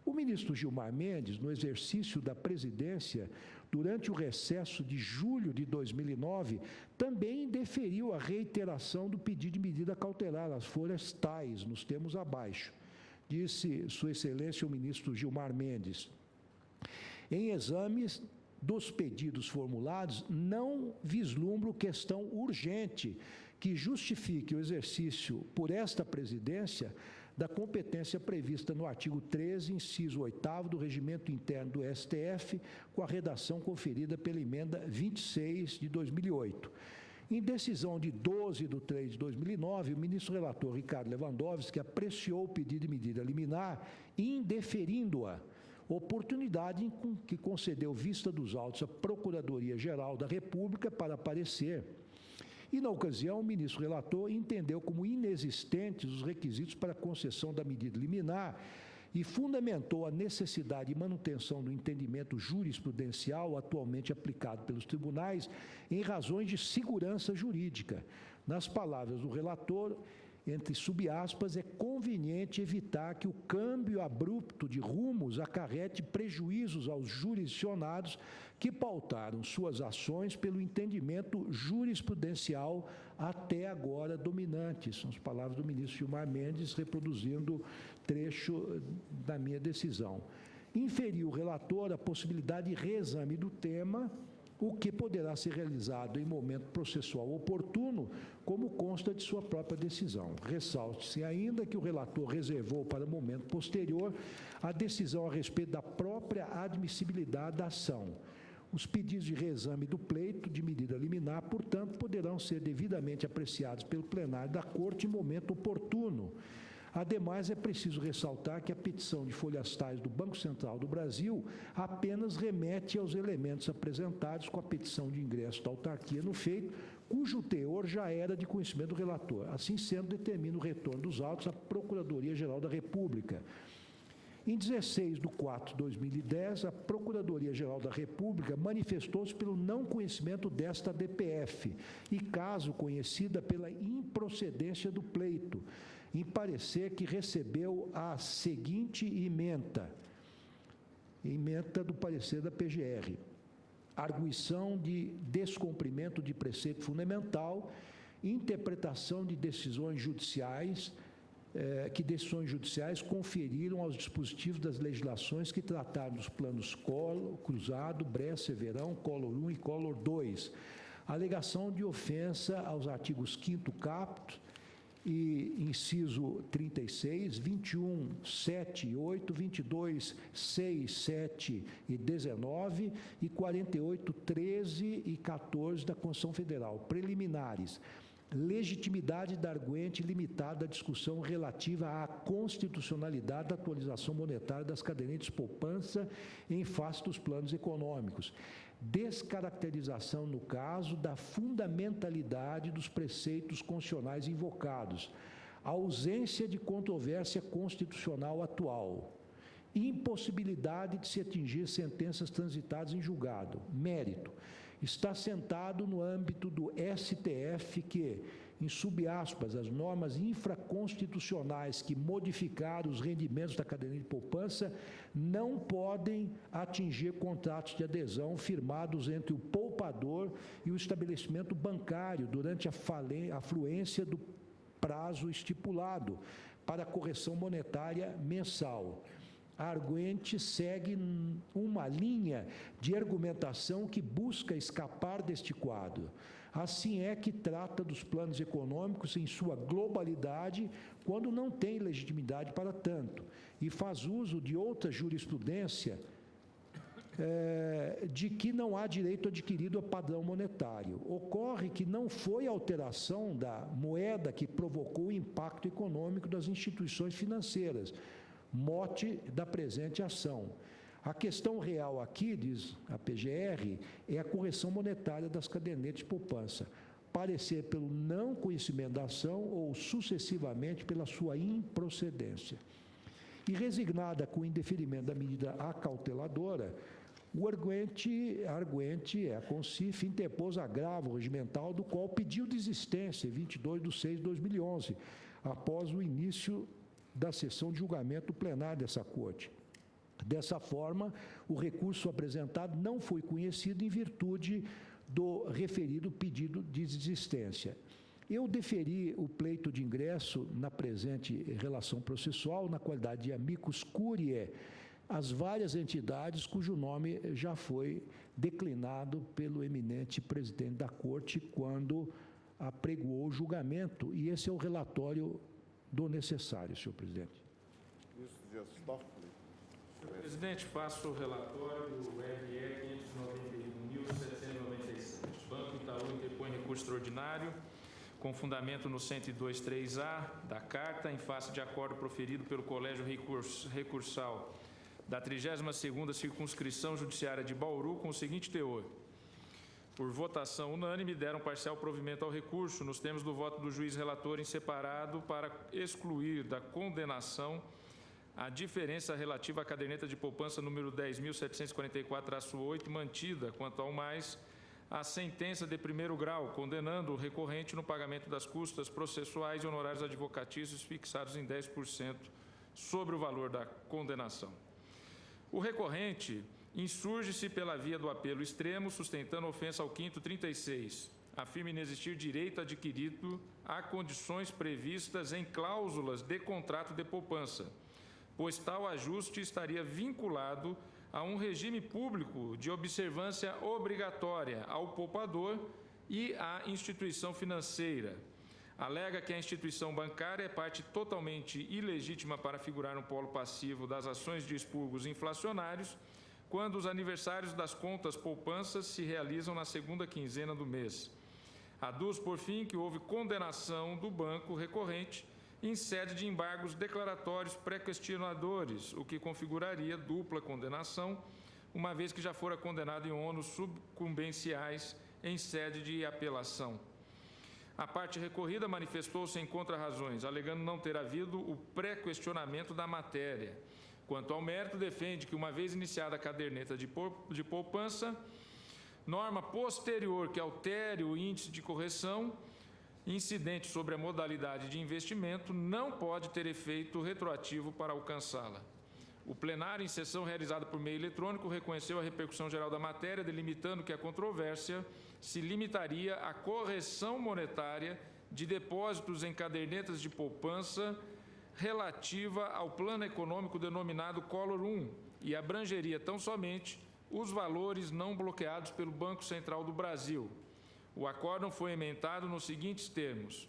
S7: O ministro Gilmar Mendes, no exercício da presidência, durante o recesso de julho de 2009, também indeferiu a reiteração do pedido de medida cautelar, as folhas tais, nos termos abaixo. Disse Sua Excelência o ministro Gilmar Mendes. Em exames dos pedidos formulados, não vislumbro questão urgente que justifique o exercício por esta presidência da competência prevista no artigo 13, inciso 8º do Regimento Interno do STF, com a redação conferida pela emenda 26 de 2008. Em decisão de 12 de 3 de 2009, o ministro relator Ricardo Lewandowski apreciou o pedido de medida liminar, indeferindo-a, oportunidade em que concedeu vista dos autos à Procuradoria-Geral da República para parecer. E, na ocasião, o ministro relator entendeu como inexistentes os requisitos para a concessão da medida liminar e fundamentou a necessidade de manutenção do entendimento jurisprudencial atualmente aplicado pelos tribunais em razões de segurança jurídica. Nas palavras do relator, entre subaspas, é conveniente evitar que o câmbio abrupto de rumos acarrete prejuízos aos jurisdicionados que pautaram suas ações pelo entendimento jurisprudencial até agora dominante. São as palavras do ministro Gilmar Mendes, reproduzindo trecho da minha decisão. Inferiu o relator a possibilidade de reexame do tema, o que poderá ser realizado em momento processual oportuno, como consta de sua própria decisão. Ressalte-se ainda que o relator reservou para momento posterior a decisão a respeito da própria admissibilidade da ação. Os pedidos de reexame do pleito de medida liminar, portanto, poderão ser devidamente apreciados pelo plenário da Corte em momento oportuno. Ademais, é preciso ressaltar que a petição de folhas tais do Banco Central do Brasil apenas remete aos elementos apresentados com a petição de ingresso da autarquia no feito, cujo teor já era de conhecimento do relator. Assim sendo, determina o retorno dos autos à Procuradoria-Geral da República. Em 16 de 4 de 2010, a Procuradoria-Geral da República manifestou-se pelo não conhecimento desta DPF e, caso conhecida, pela improcedência do pleito, em parecer que recebeu a seguinte ementa do parecer da PGR: arguição de descumprimento de preceito fundamental, interpretação de decisões judiciais, que decisões judiciais conferiram aos dispositivos das legislações que trataram dos planos Collor, Cruzado, Bresser, Verão, Collor 1 e Collor 2. Alegação de ofensa aos artigos 5º caput e inciso 36, 21, 7 e 8, 22, 6, 7 e 19 e 48, 13 e 14 da Constituição Federal. Preliminares: legitimidade da arguente limitada à discussão relativa à constitucionalidade da atualização monetária das cadernetas de poupança em face dos planos econômicos. Descaracterização, no caso, da fundamentalidade dos preceitos constitucionais invocados. Ausência de controvérsia constitucional atual. Impossibilidade de se atingir sentenças transitadas em julgado. Mérito: está assentado no âmbito do STF que, em subaspas, as normas infraconstitucionais que modificaram os rendimentos da caderneta de poupança não podem atingir contratos de adesão firmados entre o poupador e o estabelecimento bancário durante a fluência do prazo estipulado para a correção monetária mensal. A arguente segue uma linha de argumentação que busca escapar deste quadro. Assim é que trata dos planos econômicos em sua globalidade, quando não tem legitimidade para tanto, e faz uso de outra jurisprudência de que não há direito adquirido a padrão monetário. Ocorre que não foi a alteração da moeda que provocou o impacto econômico das instituições financeiras, mote da presente ação. A questão real aqui, diz a PGR, é a correção monetária das cadernetas de poupança, parecer pelo não conhecimento da ação ou sucessivamente pela sua improcedência. E resignada com o indeferimento da medida acauteladora, o arguente, a CONCIF, interpôs agravo regimental do qual pediu desistência em 22 de 6 de 2011, após o início da sessão de julgamento plenário dessa Corte. Dessa forma, o recurso apresentado não foi conhecido em virtude do referido pedido de desistência. Eu deferi o pleito de ingresso na presente relação processual na qualidade de amicus curiae às várias entidades cujo nome já foi declinado pelo eminente presidente da Corte quando apregoou o julgamento, e esse é o relatório do necessário, senhor presidente.
S2: Ministro Dias Toffoli.
S6: Senhor presidente, faço o relatório do RE 591.797. O Banco Itaú interpõe recurso extraordinário com fundamento no 102.3A da Carta, em face de acordo proferido pelo Colégio Recursal da 32ª Circunscrição Judiciária de Bauru, com o seguinte teor: por votação unânime, deram parcial provimento ao recurso, nos termos do voto do juiz relator em separado, para excluir da condenação a diferença relativa à caderneta de poupança número 10.744-8, mantida, quanto ao mais, a sentença de primeiro grau, condenando o recorrente no pagamento das custas processuais e honorários advocatícios fixados em 10% sobre o valor da condenação. O recorrente insurge-se pela via do apelo extremo, sustentando ofensa ao 5º 36. Afirma inexistir direito adquirido a condições previstas em cláusulas de contrato de poupança, pois tal ajuste estaria vinculado a um regime público de observância obrigatória ao poupador e à instituição financeira. Alega que a instituição bancária é parte totalmente ilegítima para figurar no polo passivo das ações de expurgos inflacionários, quando os aniversários das contas poupanças se realizam na segunda quinzena do mês. Aduz, por fim, que houve condenação do banco recorrente em sede de embargos declaratórios pré-questionadores, o que configuraria dupla condenação, uma vez que já fora condenado em ônus sucumbenciais em sede de apelação. A parte recorrida manifestou-se em contrarrazões, alegando não ter havido o pré-questionamento da matéria. Quanto ao mérito, defende que, uma vez iniciada a caderneta de poupança, norma posterior que altere o índice de correção incidente sobre a modalidade de investimento não pode ter efeito retroativo para alcançá-la. O plenário, em sessão realizada por meio eletrônico, reconheceu a repercussão geral da matéria, delimitando que a controvérsia se limitaria à correção monetária de depósitos em cadernetas de poupança relativa ao plano econômico denominado Collor I e abrangeria tão somente os valores não bloqueados pelo Banco Central do Brasil. O acórdão foi emendado nos seguintes termos.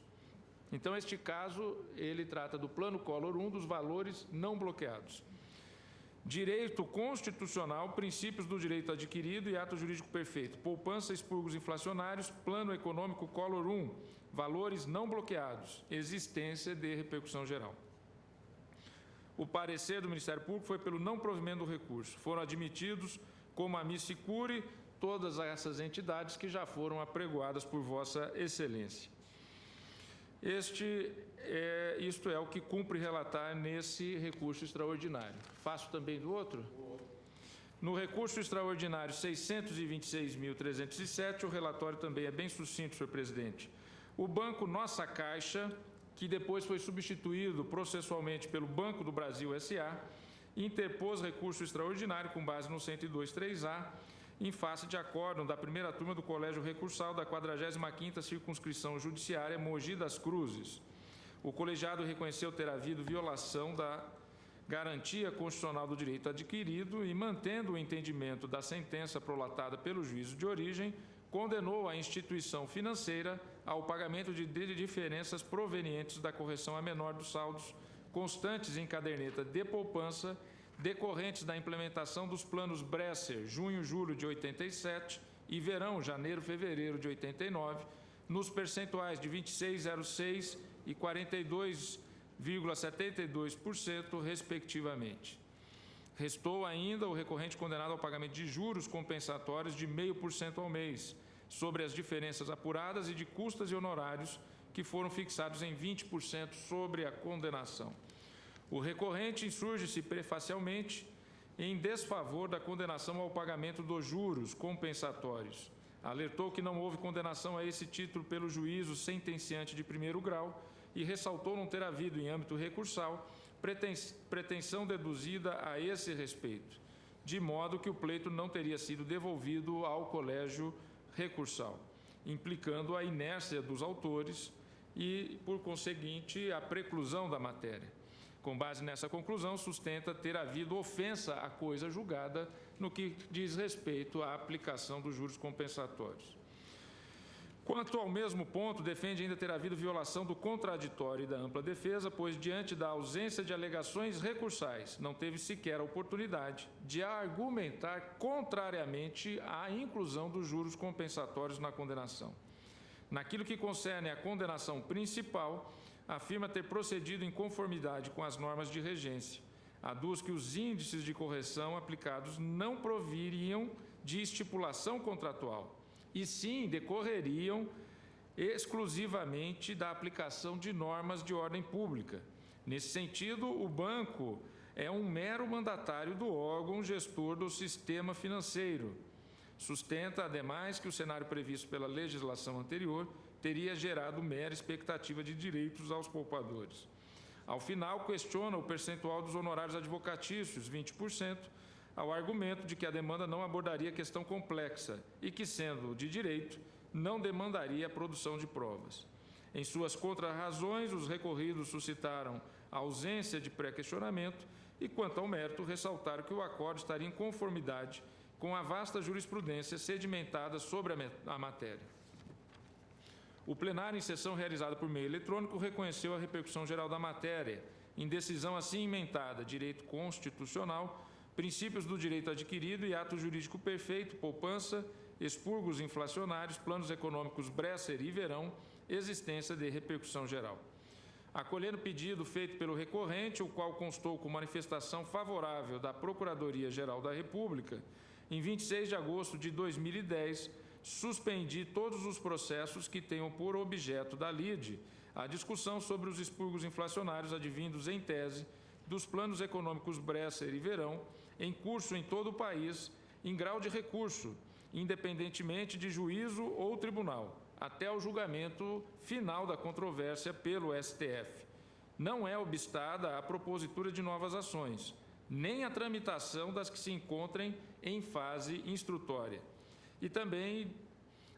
S6: Então, este caso, ele trata do plano Collor I, dos valores não bloqueados. Direito constitucional, princípios do direito adquirido e ato jurídico perfeito. Poupança, expurgos inflacionários, plano econômico Collor I, valores não bloqueados, existência de repercussão geral. O parecer do Ministério Público foi pelo não provimento do recurso. Foram admitidos como amici curiae todas essas entidades que já foram apregoadas por Vossa Excelência. Isto é o que cumpre relatar nesse recurso extraordinário. Faço também do outro? No recurso extraordinário 626.307, o relatório também é bem sucinto, senhor presidente. O Banco Nossa Caixa, que depois foi substituído processualmente pelo Banco do Brasil S.A., interpôs recurso extraordinário com base no 102.3A, em face de acórdão da primeira turma do Colégio Recursal da 45ª Circunscrição Judiciária Mogi das Cruzes. O colegiado reconheceu ter havido violação da garantia constitucional do direito adquirido e, mantendo o entendimento da sentença prolatada pelo juízo de origem, condenou a instituição financeira ao pagamento de diferenças provenientes da correção a menor dos saldos constantes em caderneta de poupança decorrentes da implementação dos planos Bresser, junho-julho de 87 e verão, janeiro-fevereiro de 89, nos percentuais de 26,06% e 42,72%, respectivamente. Restou ainda o recorrente condenado ao pagamento de juros compensatórios de 0,5% ao mês, sobre as diferenças apuradas e de custas e honorários que foram fixados em 20% sobre a condenação. O recorrente insurge-se prefacialmente em desfavor da condenação ao pagamento dos juros compensatórios. Alertou que não houve condenação a esse título pelo juízo sentenciante de primeiro grau e ressaltou não ter havido, em âmbito recursal, pretensão deduzida a esse respeito, de modo que o pleito não teria sido devolvido ao colégio recursal, implicando a inércia dos autores e, por conseguinte, a preclusão da matéria. Com base nessa conclusão, sustenta ter havido ofensa à coisa julgada no que diz respeito à aplicação dos juros compensatórios. Quanto ao mesmo ponto, defende ainda ter havido violação do contraditório e da ampla defesa, pois, diante da ausência de alegações recursais, não teve sequer a oportunidade de argumentar contrariamente à inclusão dos juros compensatórios na condenação. Naquilo que concerne à condenação principal, afirma ter procedido em conformidade com as normas de regência. Aduz que os índices de correção aplicados não proviriam de estipulação contratual, e sim decorreriam exclusivamente da aplicação de normas de ordem pública. Nesse sentido, o banco é um mero mandatário do órgão gestor do sistema financeiro. Sustenta, ademais, que o cenário previsto pela legislação anterior teria gerado mera expectativa de direitos aos poupadores. Ao final, questiona o percentual dos honorários advocatícios, 20%, ao argumento de que a demanda não abordaria questão complexa e que, sendo de direito, não demandaria a produção de provas. Em suas contrarrazões, os recorridos suscitaram a ausência de pré-questionamento e, quanto ao mérito, ressaltaram que o acórdão estaria em conformidade com a vasta jurisprudência sedimentada sobre a matéria. O plenário, em sessão realizada por meio eletrônico, reconheceu a repercussão geral da matéria, em decisão assim emendada, direito constitucional, princípios do direito adquirido e ato jurídico perfeito, poupança, expurgos inflacionários, planos econômicos Bresser e verão, existência de repercussão geral. Acolhendo o pedido feito pelo recorrente, o qual constou com manifestação favorável da Procuradoria-Geral da República, em 26 de agosto de 2010, suspendi todos os processos que tenham por objeto da lide a discussão sobre os expurgos inflacionários advindos em tese dos planos econômicos Bresser e Verão, em curso em todo o país, em grau de recurso, independentemente de juízo ou tribunal, até o julgamento final da controvérsia pelo STF. Não é obstada a propositura de novas ações, nem a tramitação das que se encontrem em fase instrutória. E também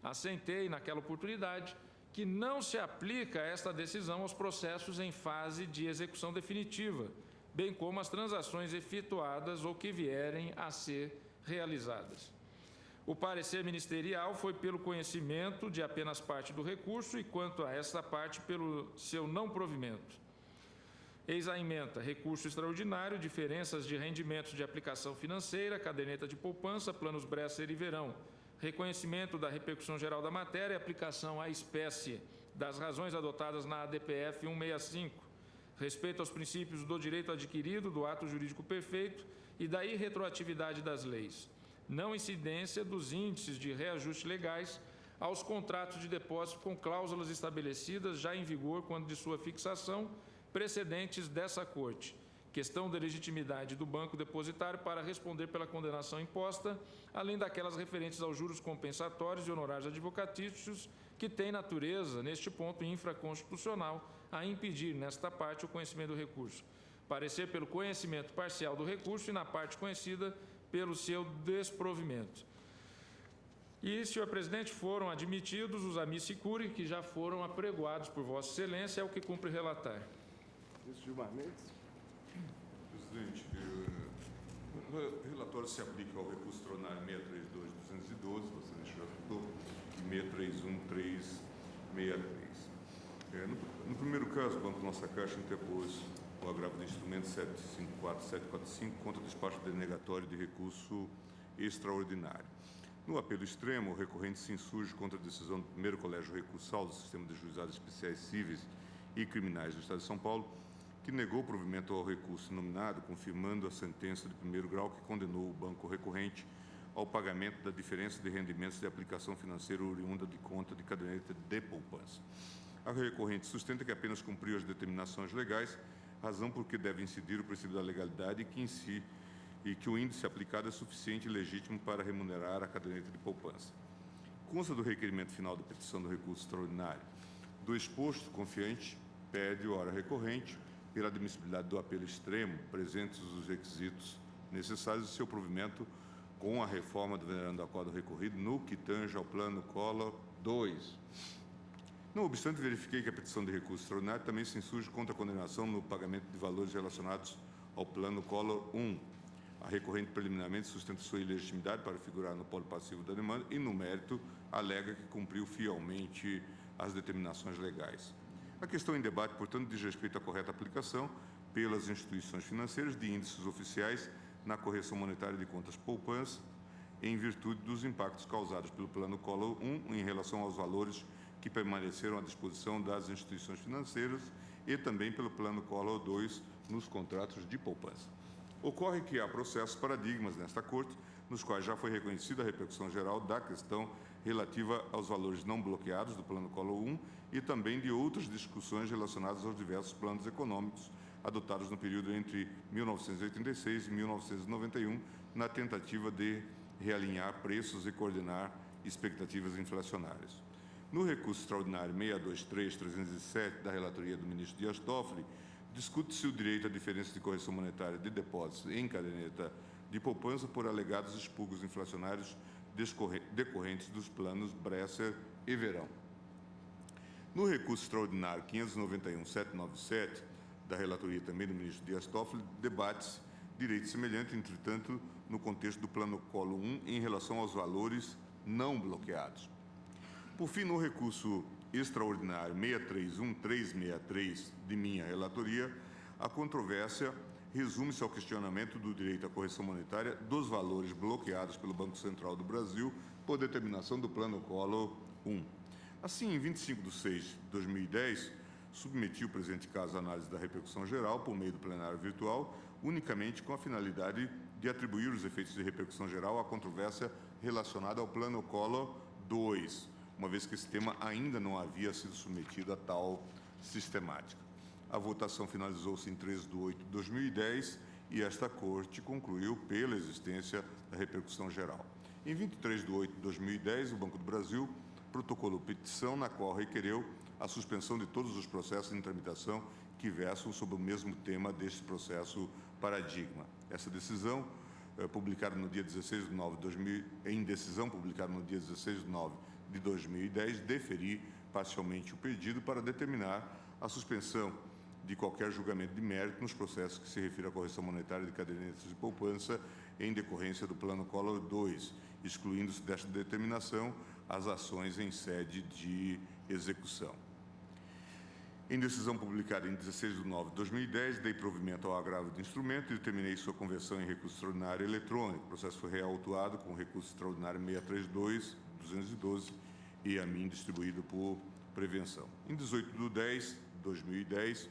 S6: assentei naquela oportunidade que não se aplica esta decisão aos processos em fase de execução definitiva, bem como as transações efetuadas ou que vierem a ser realizadas. O parecer ministerial foi pelo conhecimento de apenas parte do recurso e, quanto a esta parte, pelo seu não provimento. Eis a ementa: recurso extraordinário, diferenças de rendimentos de aplicação financeira, caderneta de poupança, planos Bresser e Verão, reconhecimento da repercussão geral da matéria e aplicação à espécie das razões adotadas na ADPF 165, respeito aos princípios do direito adquirido, do ato jurídico perfeito e da irretroatividade das leis. Não incidência dos índices de reajuste legais aos contratos de depósito com cláusulas estabelecidas já em vigor quando de sua fixação, precedentes dessa Corte. Questão da legitimidade do banco depositário para responder pela condenação imposta, além daquelas referentes aos juros compensatórios e honorários advocatícios, que têm natureza, neste ponto, infraconstitucional, a impedir, nesta parte, o conhecimento do recurso. Parecer pelo conhecimento parcial do recurso e, na parte conhecida, pelo seu desprovimento. E, senhor presidente, foram admitidos os amici curiae, que já foram apregoados por Vossa Excelência, é o que cumpre relatar.
S2: Ministro Gilmar Mendes.
S5: Presidente, o relatório se aplica ao recurso extraordinário 632-212, você já citou, e 631-363. No primeiro caso, o Banco Nossa Caixa interpôs o agravo do instrumento 754-745 contra o despacho denegatório de recurso extraordinário. No apelo extremo, o recorrente se insurge contra a decisão do primeiro colégio recursal do Sistema de Juizados Especiais Cíveis e Criminais do Estado de São Paulo, que negou o provimento ao recurso nominado, confirmando a sentença de primeiro grau que condenou o banco recorrente ao pagamento da diferença de rendimentos de aplicação financeira oriunda de conta de caderneta de poupança. A recorrente sustenta que apenas cumpriu as determinações legais, razão por que deve incidir o princípio da legalidade e que o índice aplicado é suficiente e legítimo para remunerar a caderneta de poupança. Consta do requerimento final da petição do recurso extraordinário. Do exposto, confiante pede, ora recorrente, pela admissibilidade do apelo extremo, presentes os requisitos necessários de seu provimento com a reforma do venerando acordo recorrido no que tange ao plano Collor 2. Não obstante, verifiquei que a petição de recurso extraordinário também se insurge contra a condenação no pagamento de valores relacionados ao plano Collor 1. A recorrente preliminarmente sustenta sua ilegitimidade para figurar no polo passivo da demanda e, no mérito, alega que cumpriu fielmente as determinações legais. A questão em debate, portanto, diz respeito à correta aplicação pelas instituições financeiras de índices oficiais na correção monetária de contas poupança, em virtude dos impactos causados pelo plano Collor 1 em relação aos valores que permaneceram à disposição das instituições financeiras e também pelo plano Collor 2 nos contratos de poupança. Ocorre que há processos paradigmas nesta Corte, nos quais já foi reconhecida a repercussão geral da questão relativa aos valores não bloqueados do plano Collor 1 e também de outras discussões relacionadas aos diversos planos econômicos adotados no período entre 1986 e 1991, na tentativa de realinhar preços e coordenar expectativas inflacionárias. No recurso extraordinário 623-307 da relatoria do ministro Dias Toffoli, discute-se o direito à diferença de correção monetária de depósitos em caderneta de poupança por alegados expurgos inflacionários decorrentes dos planos Bresser e Verão. No recurso extraordinário 591-797, da relatoria também do ministro Dias Toffoli, debate-se direito semelhante, entretanto, no contexto do plano Collor 1 em relação aos valores não bloqueados. Por fim, no recurso extraordinário 631-363 de minha relatoria, a controvérsia resume-se ao questionamento do direito à correção monetária dos valores bloqueados pelo Banco Central do Brasil por determinação do plano Collor 1. Assim, em 25 de 6 de 2010, submeti o presente caso à análise da repercussão geral por meio do plenário virtual, unicamente com a finalidade de atribuir os efeitos de repercussão geral à controvérsia relacionada ao Plano Collor II, uma vez que esse tema ainda não havia sido submetido a tal sistemática. A votação finalizou-se em 13 de 8 de 2010 e esta Corte concluiu pela existência da repercussão geral. Em 23 de 8 de 2010, o Banco do Brasil protocolou petição na qual requereu a suspensão de todos os processos em tramitação que versam sobre o mesmo tema deste processo paradigma. Essa decisão, publicada no dia 16 de 9 de 2000, em decisão publicada no dia 16 de 9 de 2010, deferi parcialmente o pedido para determinar a suspensão de qualquer julgamento de mérito nos processos que se refira à correção monetária de cadernetas de poupança em decorrência do Plano Collor II, excluindo-se desta determinação as ações em sede de execução. Em decisão publicada em 16 de 9 de 2010, dei provimento ao agravo de instrumento e determinei sua conversão em recurso extraordinário eletrônico. O processo foi reautuado com recurso extraordinário 632-212 e a mim distribuído por prevenção. Em 18 de 10 de 2010,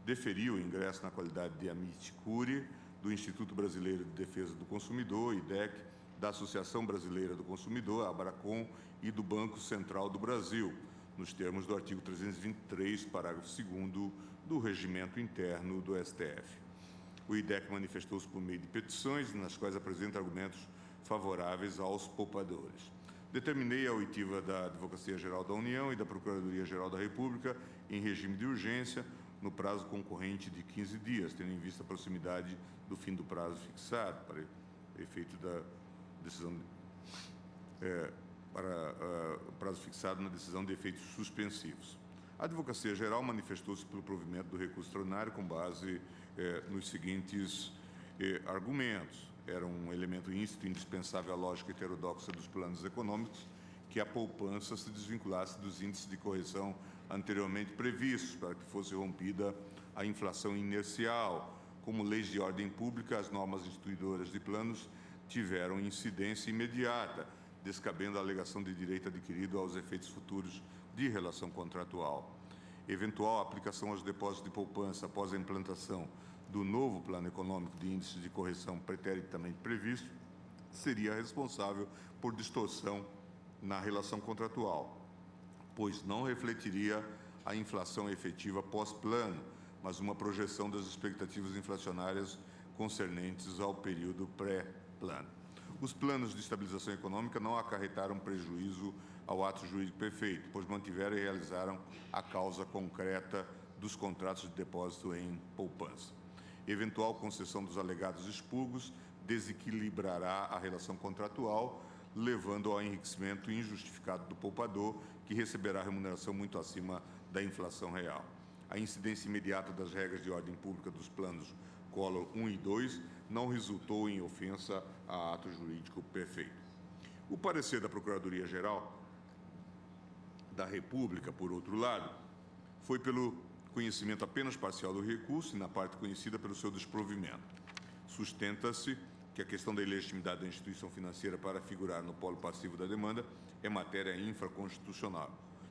S5: deferi o ingresso na qualidade de amici curiae do Instituto Brasileiro de Defesa do Consumidor, IDEC, da Associação Brasileira do Consumidor, Abracom, e do Banco Central do Brasil, nos termos do artigo 323, parágrafo 2º do Regimento Interno do STF. O IDEC manifestou-se por meio de petições, nas quais apresenta argumentos favoráveis aos poupadores. Determinei a oitiva da Advocacia Geral da União e da Procuradoria-Geral da República em regime de urgência, no prazo concorrente de 15 dias, tendo em vista a proximidade do fim do prazo fixado, para efeito da decisão prazo fixado na decisão de efeitos suspensivos. A Advocacia Geral manifestou-se pelo provimento do recurso extraordinário com base nos seguintes argumentos. Era um elemento íncito indispensável à lógica heterodoxa dos planos econômicos que a poupança se desvinculasse dos índices de correção anteriormente previstos para que fosse rompida a inflação inercial. Como leis de ordem pública, as normas instituidoras de planos tiveram incidência imediata, descabendo a alegação de direito adquirido aos efeitos futuros de relação contratual. Eventual aplicação aos depósitos de poupança após a implantação do novo plano econômico de índice de correção preternitamente previsto seria responsável por distorção na relação contratual, pois não refletiria a inflação efetiva pós-plano, mas uma projeção das expectativas inflacionárias concernentes ao período pré-plano. Os planos de estabilização econômica não acarretaram prejuízo ao ato jurídico perfeito, pois mantiveram e realizaram a causa concreta dos contratos de depósito em poupança. Eventual concessão dos alegados expurgos desequilibrará a relação contratual, levando ao enriquecimento injustificado do poupador, que receberá remuneração muito acima da inflação real. A incidência imediata das regras de ordem pública dos planos Collor 1 e 2 não resultou em ofensa a ato jurídico perfeito. O parecer da Procuradoria-Geral da República, por outro lado, foi pelo conhecimento apenas parcial do recurso e na parte conhecida pelo seu desprovimento. Sustenta-se que a questão da ilegitimidade da instituição financeira para figurar no polo passivo da demanda é matéria infraconstitucional.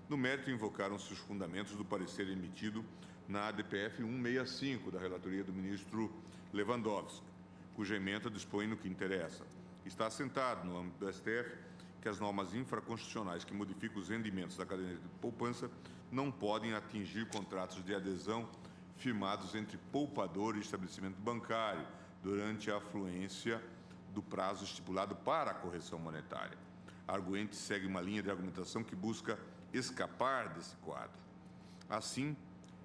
S5: No mérito, invocaram-se os fundamentos do parecer emitido na ADPF 165, da relatoria do ministro Lewandowski, cuja ementa dispõe no que interessa. Está assentado no âmbito do STF que as normas infraconstitucionais que modificam os rendimentos da caderneta de poupança não podem atingir contratos de adesão firmados entre poupador e estabelecimento bancário durante a afluência do prazo estipulado para a correção monetária. A arguente segue uma linha de argumentação que busca escapar desse quadro. Assim,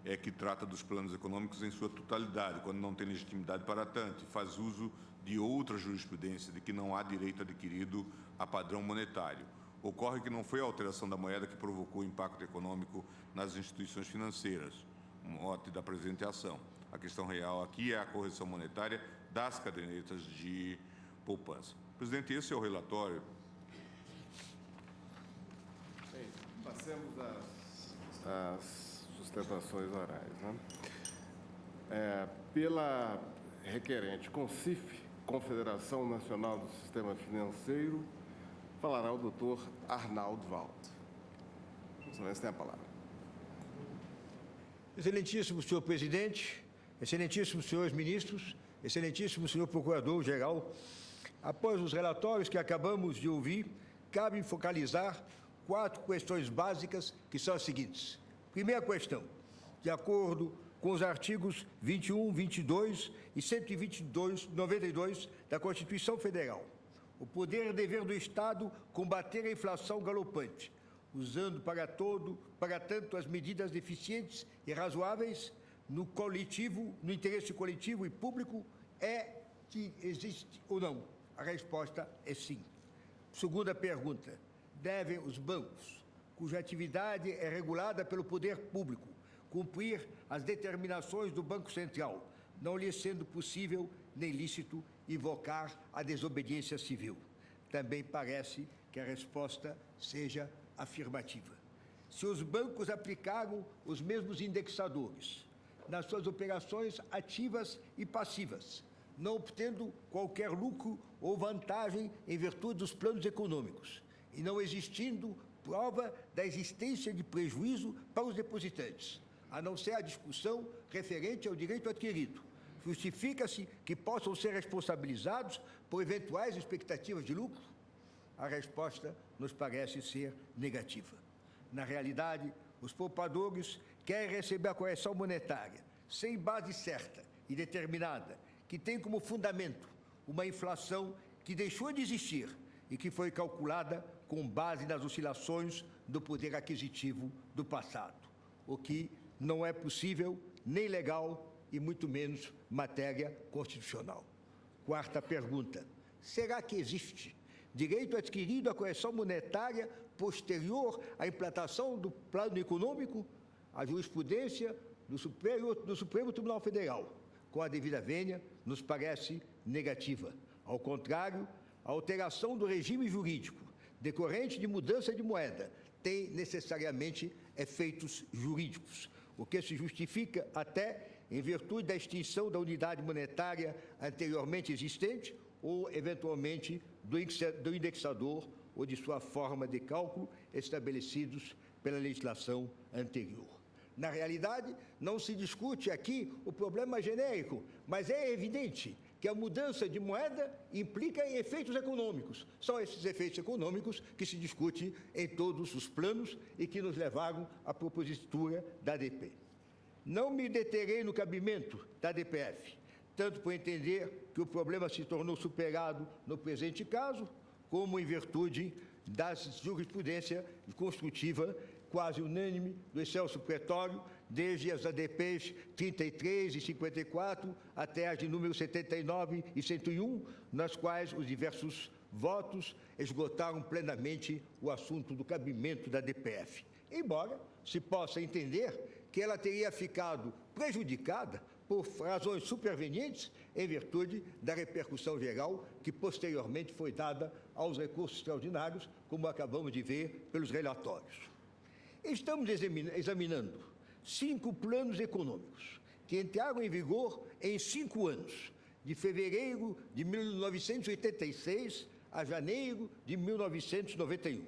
S5: é que trata dos planos econômicos em sua totalidade, quando não tem legitimidade para tanto, e faz uso de outra jurisprudência de que não há direito adquirido a padrão monetário. Ocorre que não foi a alteração da moeda que provocou o impacto econômico nas instituições financeiras, mote da presente ação. A questão real aqui é a correção monetária das cadernetas de poupança. Presidente, esse é o relatório.
S2: Bem, passemos às sustentações orais, né? Pela requerente CONCIF, Confederação Nacional do Sistema Financeiro, falará o doutor Arnaldo Valdo. Excelência, tem a palavra.
S11: Excelentíssimo senhor presidente, excelentíssimos senhores ministros, excelentíssimo senhor procurador-geral, após os relatórios que acabamos de ouvir, cabe focalizar 4 questões básicas, que são as seguintes. Primeira questão, de acordo com os artigos 21, 22 e 122/92 da Constituição Federal, o poder e dever do Estado combater a inflação galopante, usando para tanto as medidas eficientes e razoáveis no interesse coletivo e público, que existe ou não? A resposta é sim. Segunda pergunta, devem os bancos, cuja atividade é regulada pelo poder público, cumprir as determinações do Banco Central, não lhe sendo possível nem lícito invocar a desobediência civil? Também parece que a resposta seja afirmativa. Se os bancos aplicaram os mesmos indexadores nas suas operações ativas e passivas, não obtendo qualquer lucro ou vantagem em virtude dos planos econômicos, e não existindo prova da existência de prejuízo para os depositantes, a não ser a discussão referente ao direito adquirido, justifica-se que possam ser responsabilizados por eventuais expectativas de lucro? A resposta nos parece ser negativa. Na realidade, os poupadores querem receber a correção monetária sem base certa e determinada, que tem como fundamento uma inflação que deixou de existir e que foi calculada com base nas oscilações do poder aquisitivo do passado, o que não é possível nem legal e muito menos matéria constitucional. Quarta pergunta, será que existe direito adquirido à correção monetária posterior à implantação do plano econômico? A jurisprudência do Supremo Tribunal Federal, com a devida vênia, nos parece negativa. Ao contrário, a alteração do regime jurídico decorrente de mudança de moeda tem necessariamente efeitos jurídicos, o que se justifica até em virtude da extinção da unidade monetária anteriormente existente ou, eventualmente, do indexador ou de sua forma de cálculo estabelecidos pela legislação anterior. Na realidade, não se discute aqui o problema genérico, mas é evidente que a mudança de moeda implica em efeitos econômicos. São esses efeitos econômicos que se discute em todos os planos e que nos levaram à propositura da ADP. Não me deterei no cabimento da DPF, tanto por entender que o problema se tornou superado no presente caso, como em virtude da jurisprudência construtiva quase unânime do excelso pretório, desde as ADPs 33 e 54 até as de número 79 e 101, nas quais os diversos votos esgotaram plenamente o assunto do cabimento da DPF. Embora se possa entender que ela teria ficado prejudicada por razões supervenientes em virtude da repercussão geral que posteriormente foi dada aos recursos extraordinários, como acabamos de ver pelos relatórios. Estamos examinando 5 planos econômicos que entraram em vigor em 5 anos, de fevereiro de 1986 a janeiro de 1991,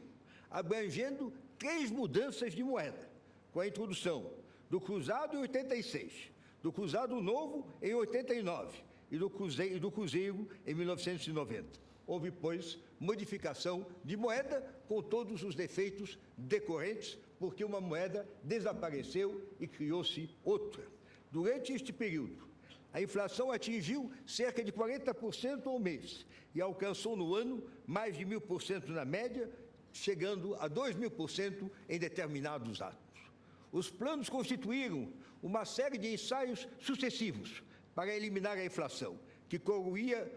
S11: abrangendo 3 mudanças de moeda, com a introdução do cruzado em 86, do cruzado novo em 89 e do cruzeiro em 1990. Houve, pois, modificação de moeda com todos os defeitos decorrentes, porque uma moeda desapareceu e criou-se outra. Durante este período, a inflação atingiu cerca de 40% ao mês e alcançou no ano mais de 1.000% na média, chegando a 2.000% em determinados atos. Os planos constituíram uma série de ensaios sucessivos para eliminar a inflação, que corroía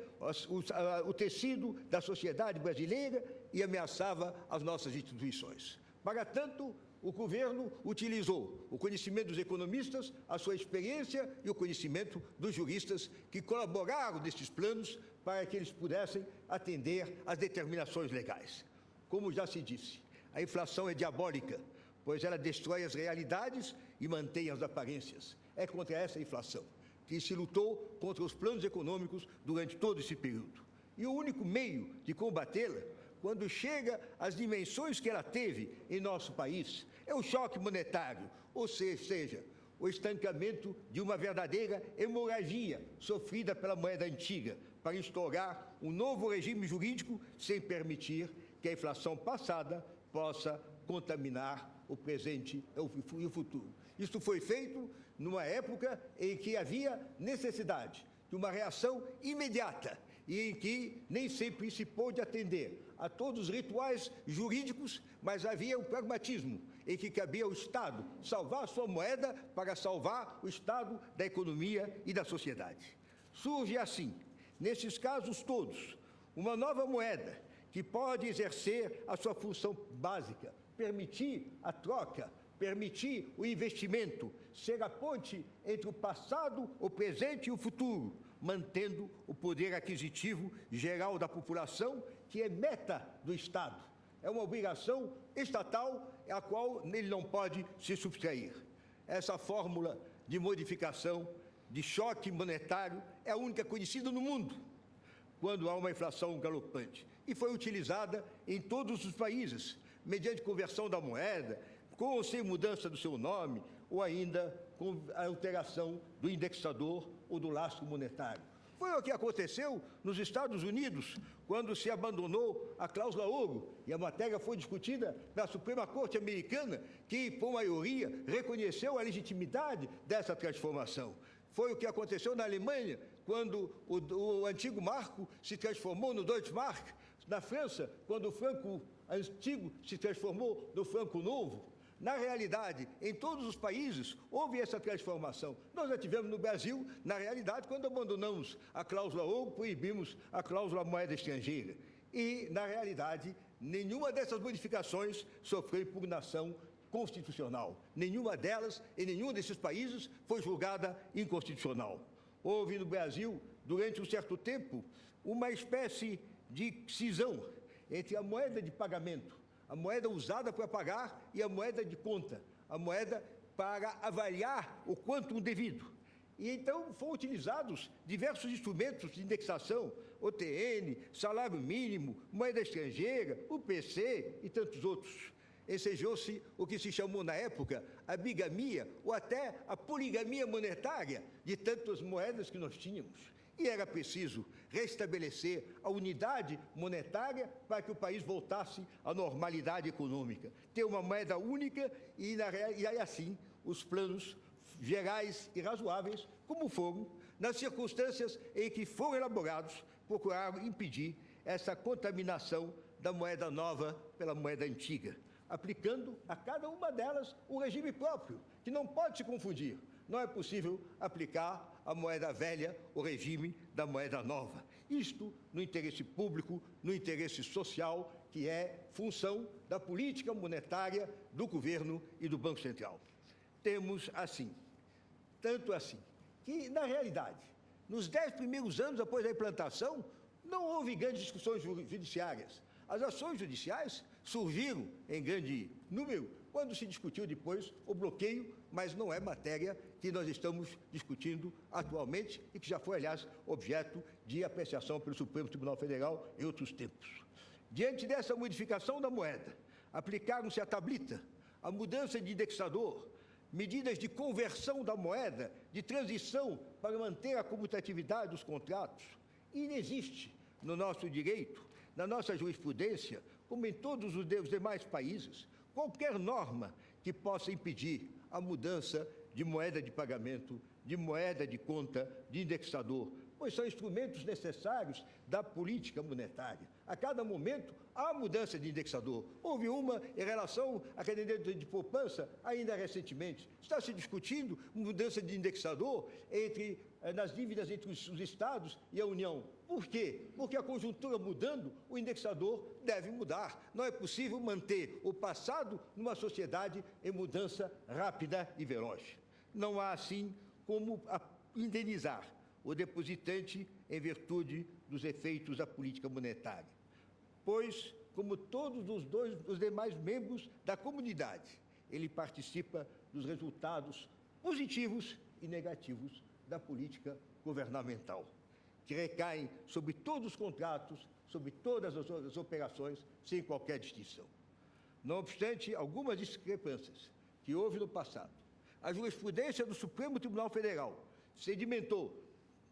S11: o tecido da sociedade brasileira e ameaçava as nossas instituições. Para tanto, o governo utilizou o conhecimento dos economistas, a sua experiência e o conhecimento dos juristas que colaboraram nestes planos para que eles pudessem atender às determinações legais. Como já se disse, a inflação é diabólica, pois ela destrói as realidades e mantém as aparências. É contra essa inflação que se lutou contra os planos econômicos durante todo esse período. E o único meio de combatê-la, quando chega às dimensões que ela teve em nosso país, é o choque monetário, ou seja, o estancamento de uma verdadeira hemorragia sofrida pela moeda antiga, para instaurar um novo regime jurídico sem permitir que a inflação passada possa contaminar o presente e o futuro. Isso foi feito numa época em que havia necessidade de uma reação imediata e em que nem sempre se pôde atender a todos os rituais jurídicos, mas havia um pragmatismo em que cabia ao Estado salvar a sua moeda para salvar o estado da economia e da sociedade. Surge assim, nesses casos todos, uma nova moeda que pode exercer a sua função básica, permitir a troca, permitir o investimento, ser a ponte entre o passado, o presente e o futuro, mantendo o poder aquisitivo geral da população, que é meta do Estado. É uma obrigação estatal a qual ele não pode se subtrair. Essa fórmula de modificação, de choque monetário, é a única conhecida no mundo quando há uma inflação galopante. E foi utilizada em todos os países, mediante conversão da moeda, com ou sem mudança do seu nome, ou ainda com a alteração do indexador ou do lastro monetário. Foi o que aconteceu nos Estados Unidos, quando se abandonou a cláusula ouro, e a matéria foi discutida na Suprema Corte Americana, que, por maioria, reconheceu a legitimidade dessa transformação. Foi o que aconteceu na Alemanha, quando o antigo marco se transformou no Deutschmark, na França, quando o franco antigo se transformou no franco novo. Na realidade, em todos os países, houve essa transformação. Nós já tivemos no Brasil, na realidade, quando abandonamos a cláusula ouro, proibimos a cláusula moeda estrangeira. E, na realidade, nenhuma dessas modificações sofreu impugnação constitucional. Nenhuma delas, em nenhum desses países, foi julgada inconstitucional. Houve no Brasil, durante um certo tempo, uma espécie de cisão entre a moeda de pagamento, a moeda usada para pagar e a moeda de conta, a moeda para avaliar o quantum devido. E então foram utilizados diversos instrumentos de indexação, OTN, salário mínimo, moeda estrangeira, UPC e tantos outros. Ensejou-se o que se chamou na época a bigamia ou até a poligamia monetária de tantas moedas que nós tínhamos. E era preciso restabelecer a unidade monetária para que o país voltasse à normalidade econômica. Ter uma moeda única e aí assim os planos gerais e razoáveis, como foram, nas circunstâncias em que foram elaborados, procuraram impedir essa contaminação da moeda nova pela moeda antiga, aplicando a cada uma delas um regime próprio, que não pode se confundir. Não é possível aplicar a moeda velha, o regime da moeda nova. Isto no interesse público, no interesse social, que é função da política monetária do governo e do Banco Central. Temos assim, tanto assim, que na realidade, nos 10 primeiros anos após a implantação, não houve grandes discussões judiciárias. As ações judiciais surgiram em grande número quando se discutiu depois o bloqueio, mas não é matéria que nós estamos discutindo atualmente e que já foi, aliás, objeto de apreciação pelo Supremo Tribunal Federal em outros tempos. Diante dessa modificação da moeda, aplicaram-se a tablita, a mudança de indexador, medidas de conversão da moeda, de transição para manter a comutatividade dos contratos. E inexiste no nosso direito, na nossa jurisprudência, como em todos os demais países, qualquer norma que possa impedir a mudança de moeda de pagamento, de moeda de conta, de indexador, pois são instrumentos necessários da política monetária. A cada momento há mudança de indexador. Houve uma em relação à caderneta de poupança ainda recentemente. Está se discutindo mudança de indexador nas dívidas entre os estados e a União. Por quê? Porque a conjuntura mudando, o indexador deve mudar. Não é possível manter o passado numa sociedade em mudança rápida e veloz. Não há, assim, como indenizar o depositante em virtude dos efeitos da política monetária. Pois, como todos os demais membros da comunidade, ele participa dos resultados positivos e negativos da política governamental, que recaem sobre todos os contratos, sobre todas as operações, sem qualquer distinção. Não obstante algumas discrepâncias que houve no passado, a jurisprudência do Supremo Tribunal Federal sedimentou,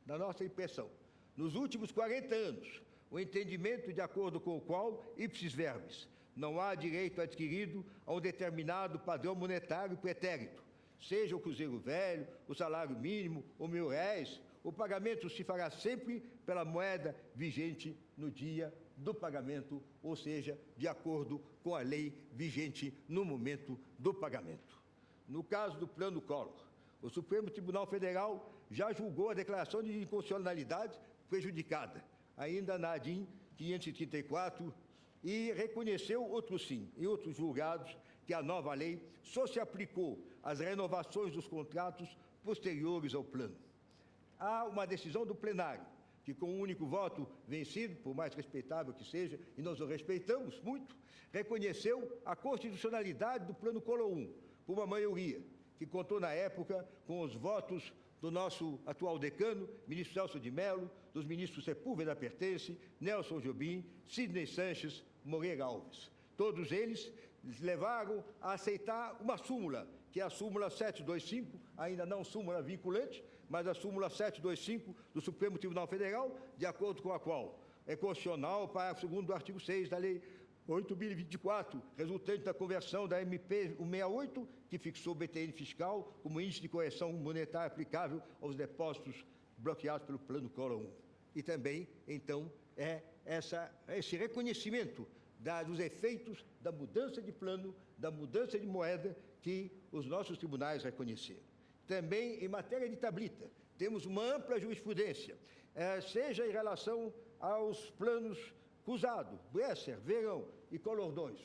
S11: na nossa impressão, nos últimos 40 anos, o entendimento de acordo com o qual, ipsis verbis, não há direito adquirido a um determinado padrão monetário pretérito, seja o cruzeiro velho, o salário mínimo, ou R$1.000, o pagamento se fará sempre pela moeda vigente no dia do pagamento, ou seja, de acordo com a lei vigente no momento do pagamento. No caso do Plano Collor, o Supremo Tribunal Federal já julgou a declaração de inconstitucionalidade prejudicada, ainda na ADIM 534, e reconheceu, outros sim, em outros julgados, que a nova lei só se aplicou às renovações dos contratos posteriores ao plano. Há uma decisão do plenário, que com um único voto vencido, por mais respeitável que seja, e nós o respeitamos muito, reconheceu a constitucionalidade do Plano Collor I, por uma maioria, que contou na época com os votos do nosso atual decano, ministro Celso de Mello, dos ministros Sepúlveda Pertence, Nelson Jobim, Sidney Sanches, Moreira Alves. Todos eles levaram a aceitar uma súmula, que é a súmula 725, ainda não súmula vinculante, mas a súmula 725 do Supremo Tribunal Federal, de acordo com a qual é constitucional o parágrafo 2º do artigo 6 da Lei 8.024, resultante da conversão da MP 168, que fixou o BTN fiscal como índice de correção monetária aplicável aos depósitos bloqueados pelo Plano Collor I. E também, então, é esse reconhecimento dos efeitos da mudança de plano, da mudança de moeda, que os nossos tribunais reconheceram. Também, em matéria de tablita, temos uma ampla jurisprudência, seja em relação aos planos Cruzado, Bresser, Verão e Collor II.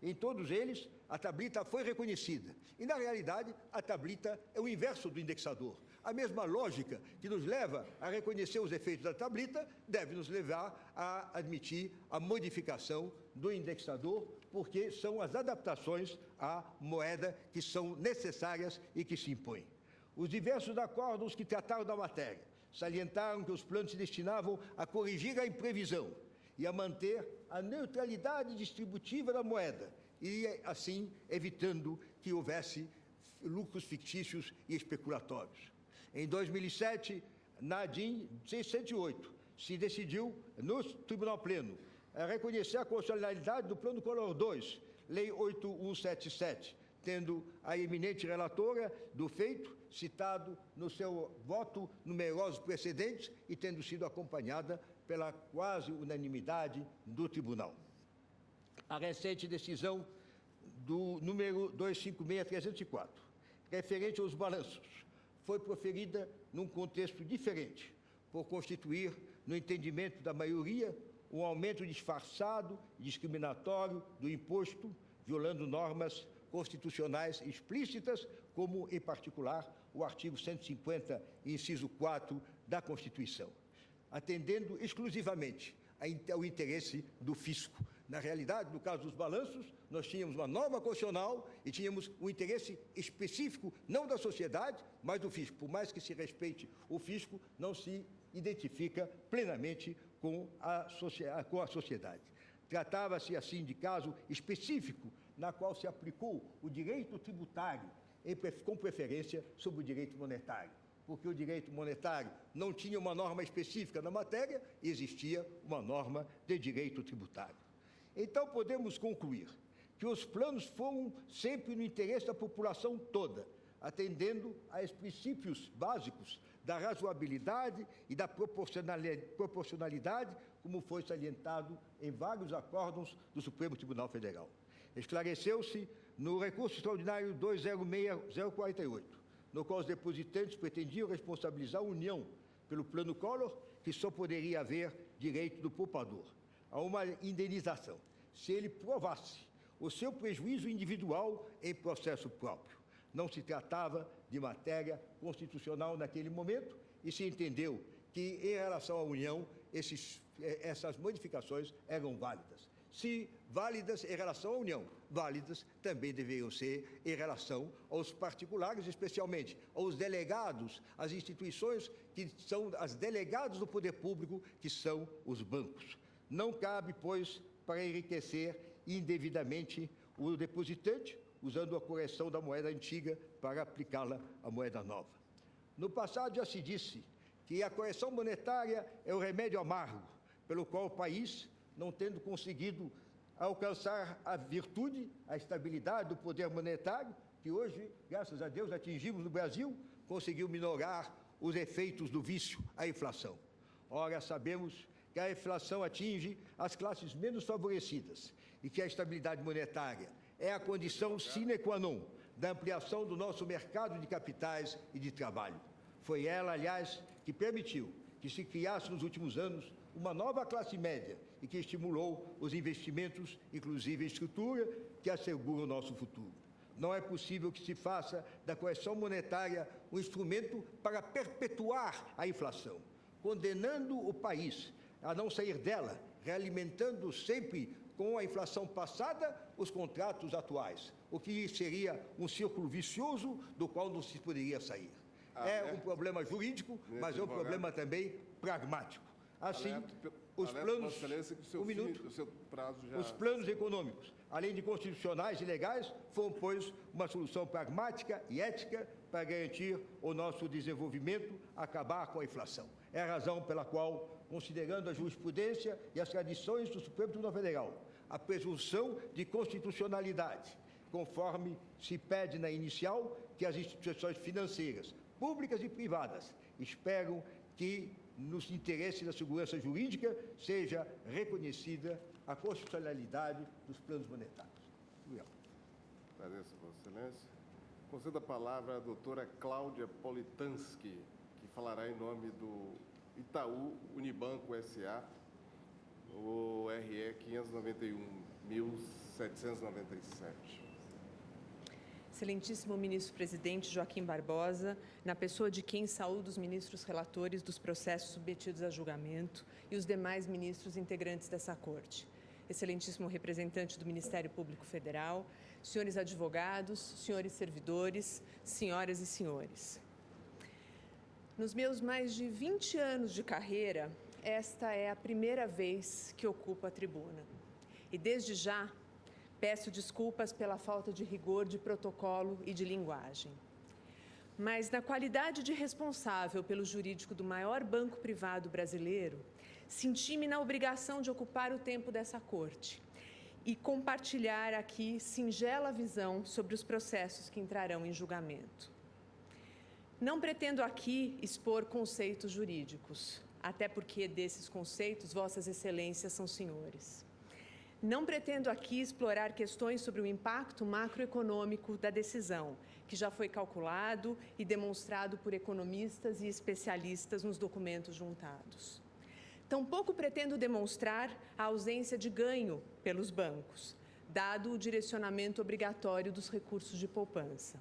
S11: Em todos eles, a tablita foi reconhecida. E, na realidade, a tablita é o inverso do indexador. A mesma lógica que nos leva a reconhecer os efeitos da tablita deve nos levar a admitir a modificação do indexador, porque são as adaptações à moeda que são necessárias e que se impõem. Os diversos acordos que trataram da matéria salientaram que os planos se destinavam a corrigir a imprevisão e a manter a neutralidade distributiva da moeda e, assim, evitando que houvesse lucros fictícios e especulatórios. Em 2007, na ADIM 608, se decidiu, no Tribunal Pleno, reconhecer a constitucionalidade do Plano Collor II, Lei 8177, tendo a eminente relatora do feito citado no seu voto numerosos precedentes e tendo sido acompanhada pela quase unanimidade do Tribunal. A recente decisão do número 256-304, referente aos balanços, foi proferida num contexto diferente, por constituir, no entendimento da maioria, um aumento disfarçado e discriminatório do imposto, violando normas constitucionais explícitas, como, em particular, o artigo 150, inciso 4 da Constituição, atendendo exclusivamente ao interesse do fisco. Na realidade, no caso dos balanços, nós tínhamos uma norma constitucional e tínhamos um interesse específico, não da sociedade, mas do fisco. Por mais que se respeite o fisco, não se identifica plenamente com a sociedade. Tratava-se, assim, de caso específico, na qual se aplicou o direito tributário com preferência sobre o direito monetário, porque o direito monetário não tinha uma norma específica na matéria e existia uma norma de direito tributário. Então, podemos concluir que os planos foram sempre no interesse da população toda, atendendo aos princípios básicos da razoabilidade e da proporcionalidade, como foi salientado em vários acórdãos do Supremo Tribunal Federal. Esclareceu-se no recurso extraordinário 206048, no qual os depositantes pretendiam responsabilizar a União pelo Plano Collor, que só poderia haver direito do poupador a uma indenização, se ele provasse o seu prejuízo individual em processo próprio. Não se tratava de matéria constitucional naquele momento e se entendeu que, em relação à União, essas modificações eram válidas. Se válidas em relação à União, válidas também deveriam ser em relação aos particulares, especialmente aos delegados, às instituições que são as delegadas do poder público, que são os bancos. Não cabe, pois, para enriquecer indevidamente o depositante usando a correção da moeda antiga para aplicá-la à moeda nova. No passado já se disse que a correção monetária é o remédio amargo, pelo qual o país, não tendo conseguido alcançar a virtude, a estabilidade do poder monetário, que hoje, graças a Deus, atingimos no Brasil, conseguiu minorar os efeitos do vício, a inflação. Ora, sabemos que a inflação atinge as classes menos favorecidas e que a estabilidade monetária é a condição sine qua non da ampliação do nosso mercado de capitais e de trabalho. Foi ela, aliás, que permitiu que se criasse nos últimos anos uma nova classe média e que estimulou os investimentos, inclusive em estrutura, que asseguram o nosso futuro. Não é possível que se faça da correção monetária um instrumento para perpetuar a inflação, condenando o país a não sair dela, realimentando sempre com a inflação passada os contratos atuais, o que seria um círculo vicioso do qual não se poderia sair. É um problema jurídico, mas é um problema também pragmático. Assim, os planos econômicos, além de constitucionais e legais, foram, pois, uma solução pragmática e ética para garantir o nosso desenvolvimento, acabar com a inflação. É a razão pela qual, considerando a jurisprudência e as tradições do Supremo Tribunal Federal, a presunção de constitucionalidade, conforme se pede na inicial, que as instituições financeiras, públicas e privadas, esperam que, nos interesses da segurança jurídica, seja reconhecida a constitucionalidade dos planos monetários. Obrigado.
S2: Agradeço, Vossa Excelência. Concedo a palavra à doutora Cláudia Politansky, que falará em nome do Itaú Unibanco S.A., o RE 591.797.
S12: Excelentíssimo ministro-presidente Joaquim Barbosa, na pessoa de quem saúdo os ministros relatores dos processos submetidos a julgamento e os demais ministros integrantes dessa Corte. Excelentíssimo representante do Ministério Público Federal, senhores advogados, senhores servidores, senhoras e senhores. Nos meus mais de 20 anos de carreira, esta é a primeira vez que ocupo a tribuna. E desde já, peço desculpas pela falta de rigor de protocolo e de linguagem. Mas, na qualidade de responsável pelo jurídico do maior banco privado brasileiro, senti-me na obrigação de ocupar o tempo dessa corte e compartilhar aqui singela visão sobre os processos que entrarão em julgamento. Não pretendo aqui expor conceitos jurídicos, até porque desses conceitos Vossas Excelências são senhores. Não pretendo aqui explorar questões sobre o impacto macroeconômico da decisão, que já foi calculado e demonstrado por economistas e especialistas nos documentos juntados. Tampouco pretendo demonstrar a ausência de ganho pelos bancos, dado o direcionamento obrigatório dos recursos de poupança.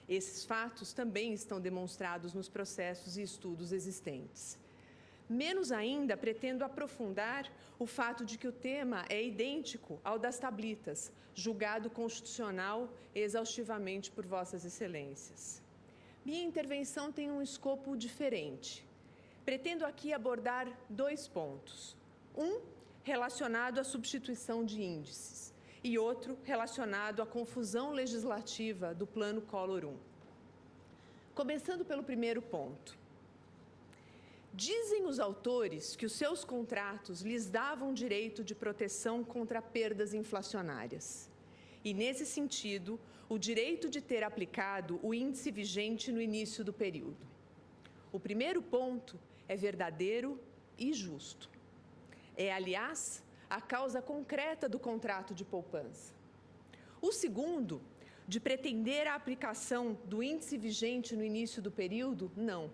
S12: Esses fatos também estão demonstrados nos processos e estudos existentes. Menos ainda, pretendo aprofundar o fato de que o tema é idêntico ao das tablitas, julgado constitucional exaustivamente por Vossas Excelências. Minha intervenção tem um escopo diferente. Pretendo aqui abordar 2 pontos. Um, relacionado à substituição de índices, e outro, relacionado à confusão legislativa do Plano Collor I. Começando pelo primeiro ponto. Dizem os autores que os seus contratos lhes davam direito de proteção contra perdas inflacionárias. E, nesse sentido, o direito de ter aplicado o índice vigente no início do período. O primeiro ponto é verdadeiro e justo. É, aliás, a causa concreta do contrato de poupança. O segundo, de pretender a aplicação do índice vigente no início do período, não.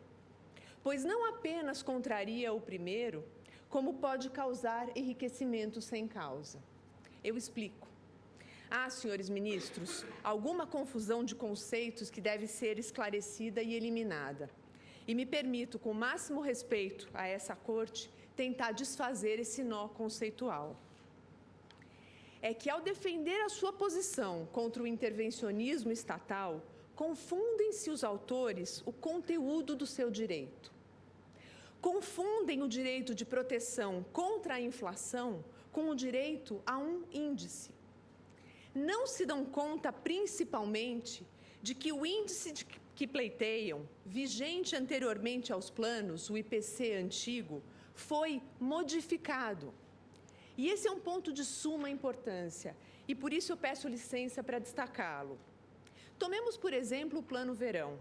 S12: Pois não apenas contraria o primeiro, como pode causar enriquecimento sem causa. Eu explico. Há, senhores ministros, alguma confusão de conceitos que deve ser esclarecida e eliminada. E me permito, com o máximo respeito a essa corte, tentar desfazer esse nó conceitual. É que, ao defender a sua posição contra o intervencionismo estatal, confundem-se os autores o conteúdo do seu direito. Confundem o direito de proteção contra a inflação com o direito a um índice. não se dão conta, principalmente, de que o índice que pleiteiam, vigente anteriormente aos planos, o IPC antigo, foi modificado. E esse é um ponto de suma importância, e por isso eu peço licença para destacá-lo. Tomemos, por exemplo, o Plano Verão.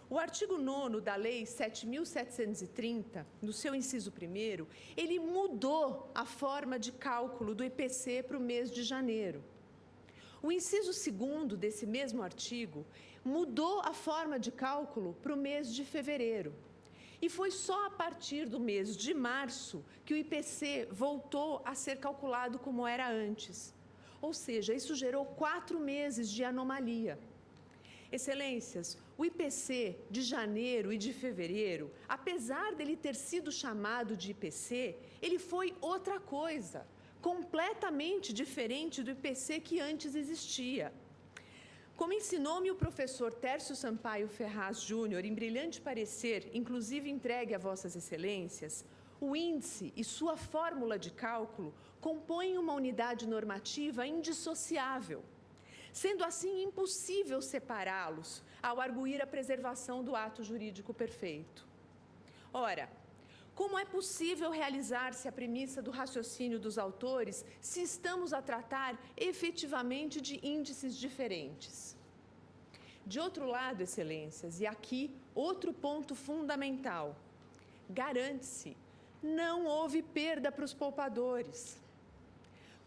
S12: O artigo 9º da Lei 7.730, no seu inciso 1º, ele mudou a forma de cálculo do IPC para o mês de janeiro. O inciso 2º desse mesmo artigo mudou a forma de cálculo para o mês de fevereiro. E foi só a partir do mês de março que o IPC voltou a ser calculado como era antes. Ou seja, isso gerou 4 meses de anomalia. Excelências, o IPC de janeiro e de fevereiro, apesar dele ter sido chamado de IPC, ele foi outra coisa, completamente diferente do IPC que antes existia. Como ensinou-me o professor Tércio Sampaio Ferraz Júnior, em brilhante parecer, inclusive entregue a Vossas Excelências, o índice e sua fórmula de cálculo compõem uma unidade normativa indissociável, sendo assim impossível separá-los ao arguir a preservação do ato jurídico perfeito. Ora, como é possível realizar-se a premissa do raciocínio dos autores se estamos a tratar efetivamente de índices diferentes? De outro lado, Excelências, e aqui outro ponto fundamental, garante-se, não houve perda para os poupadores.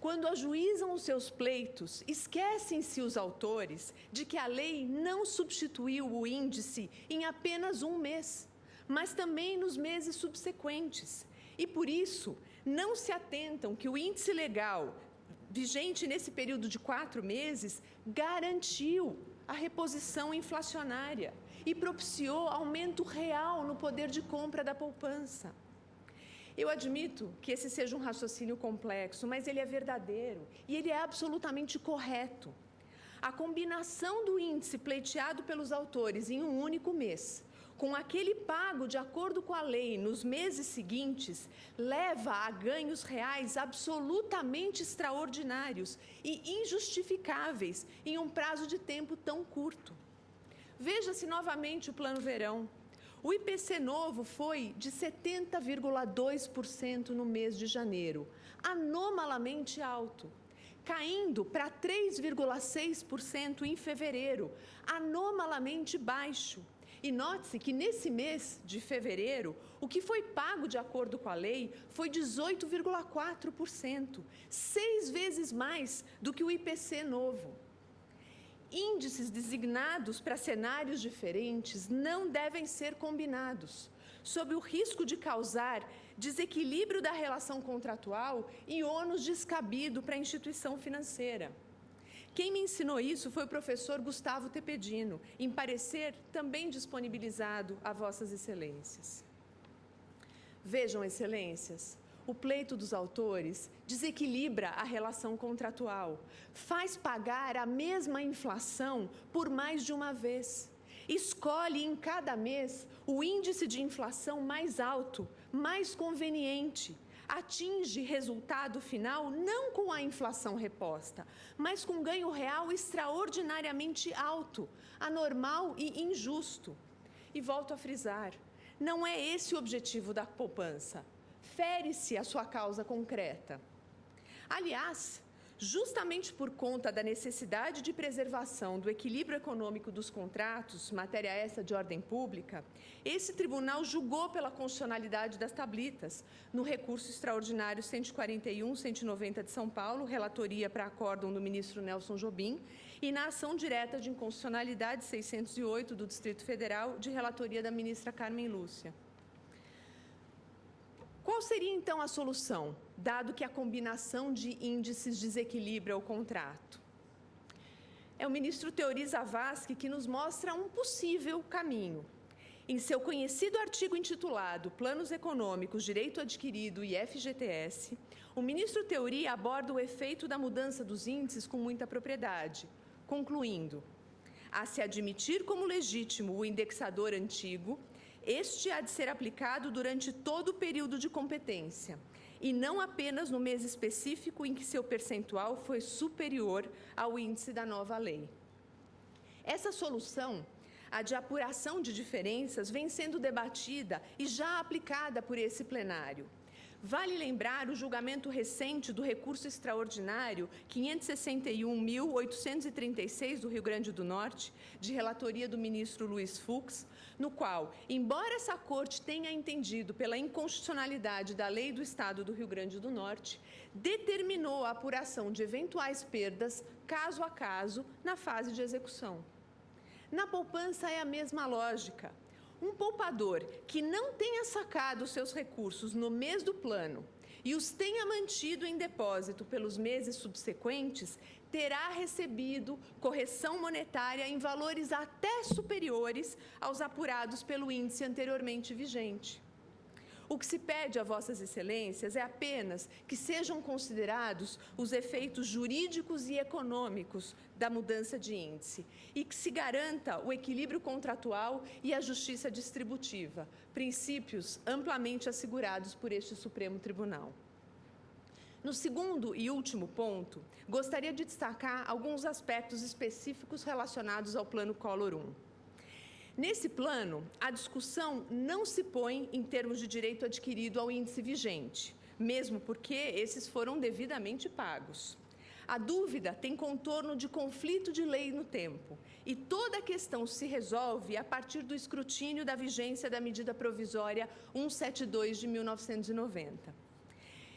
S12: Quando ajuizam os seus pleitos, esquecem-se os autores de que a lei não substituiu o índice em apenas um mês, mas também nos meses subsequentes. E, por isso, não se atentam que o índice legal, vigente nesse período de 4 meses, garantiu a reposição inflacionária e propiciou aumento real no poder de compra da poupança. Eu admito que esse seja um raciocínio complexo, mas ele é verdadeiro e ele é absolutamente correto. A combinação do índice pleiteado pelos autores em um único mês, com aquele pago de acordo com a lei nos meses seguintes, leva a ganhos reais absolutamente extraordinários e injustificáveis em um prazo de tempo tão curto. Veja-se novamente o Plano Verão. O IPC novo foi de 70,2% no mês de janeiro, anomalamente alto, caindo para 3,6% em fevereiro, anomalmente baixo. E note-se que nesse mês de fevereiro, o que foi pago de acordo com a lei foi 18,4%, 6 vezes mais do que o IPC novo. Índices designados para cenários diferentes não devem ser combinados, sob o risco de causar desequilíbrio da relação contratual e ônus descabido para a instituição financeira. Quem me ensinou isso foi o professor Gustavo Tepedino, em parecer também disponibilizado a Vossas Excelências. Vejam, Excelências, o pleito dos autores desequilibra a relação contratual, faz pagar a mesma inflação por mais de uma vez, escolhe em cada mês o índice de inflação mais alto, mais conveniente, atinge resultado final não com a inflação reposta, mas com ganho real extraordinariamente alto, anormal e injusto. E volto a frisar, não é esse o objetivo da poupança. Fere-se a sua causa concreta. Aliás, justamente por conta da necessidade de preservação do equilíbrio econômico dos contratos, matéria essa de ordem pública, esse tribunal julgou pela constitucionalidade das tablitas, no recurso extraordinário 141-190 de São Paulo, relatoria para acórdão do ministro Nelson Jobim, e na ação direta de inconstitucionalidade 608 do Distrito Federal, de relatoria da ministra Carmen Lúcia. Qual seria, então, a solução, dado que a combinação de índices desequilibra o contrato? É o ministro Teori Zavascki que nos mostra um possível caminho. Em seu conhecido artigo intitulado Planos Econômicos, Direito Adquirido e FGTS, o ministro Teori aborda o efeito da mudança dos índices com muita propriedade, concluindo: a se admitir como legítimo o indexador antigo, Este há de ser aplicado durante todo o período de competência, e não apenas no mês específico em que seu percentual foi superior ao índice da nova lei. Essa solução, a de apuração de diferenças, vem sendo debatida e já aplicada por esse plenário. Vale lembrar o julgamento recente do recurso extraordinário 561.836 do Rio Grande do Norte, de relatoria do ministro Luiz Fux, no qual, embora essa Corte tenha entendido pela inconstitucionalidade da lei do Estado do Rio Grande do Norte, determinou a apuração de eventuais perdas, caso a caso, na fase de execução. Na poupança é a mesma lógica. Um poupador que não tenha sacado seus recursos no mês do plano e os tenha mantido em depósito pelos meses subsequentes, terá recebido correção monetária em valores até superiores aos apurados pelo índice anteriormente vigente. O que se pede a Vossas Excelências é apenas que sejam considerados os efeitos jurídicos e econômicos da mudança de índice e que se garanta o equilíbrio contratual e a justiça distributiva, princípios amplamente assegurados por este Supremo Tribunal. No segundo e último ponto, gostaria de destacar alguns aspectos específicos relacionados ao Plano Collor I. Nesse plano, a discussão não se põe em termos de direito adquirido ao índice vigente, mesmo porque esses foram devidamente pagos. A dúvida tem contorno de conflito de lei no tempo, e toda a questão se resolve a partir do escrutínio da vigência da medida provisória 172 de 1990.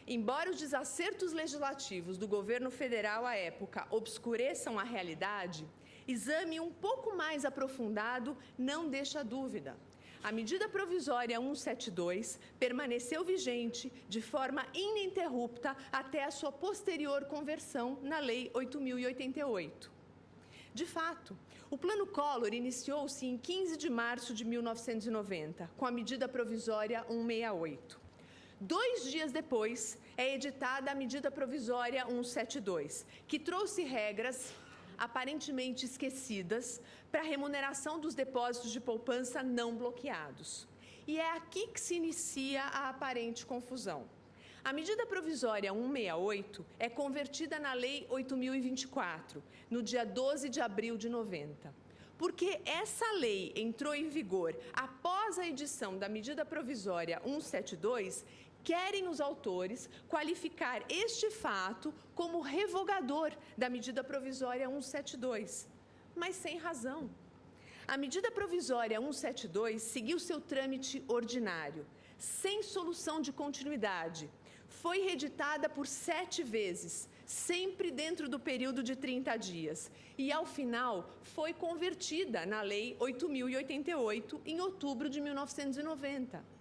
S12: Embora os desacertos legislativos do governo federal à época obscureçam a realidade, exame um pouco mais aprofundado não deixa dúvida. A medida provisória 172 permaneceu vigente de forma ininterrupta até a sua posterior conversão na Lei 8.088. De fato, o Plano Collor iniciou-se em 15 de março de 1990, com a medida provisória 168. 2 dias depois, é editada a medida provisória 172, que trouxe regras aparentemente esquecidas para a remuneração dos depósitos de poupança não bloqueados. E é aqui que se inicia a aparente confusão. A medida provisória 168 é convertida na Lei 8.024, no dia 12 de abril de 90. Porque essa lei entrou em vigor após a edição da medida provisória 172, querem os autores qualificar este fato como revogador da medida provisória 172, mas sem razão. A medida provisória 172 seguiu seu trâmite ordinário, sem solução de continuidade. Foi reeditada por 7 vezes, sempre dentro do período de 30 dias, e, ao final, foi convertida na Lei 8.088, em outubro de 1990.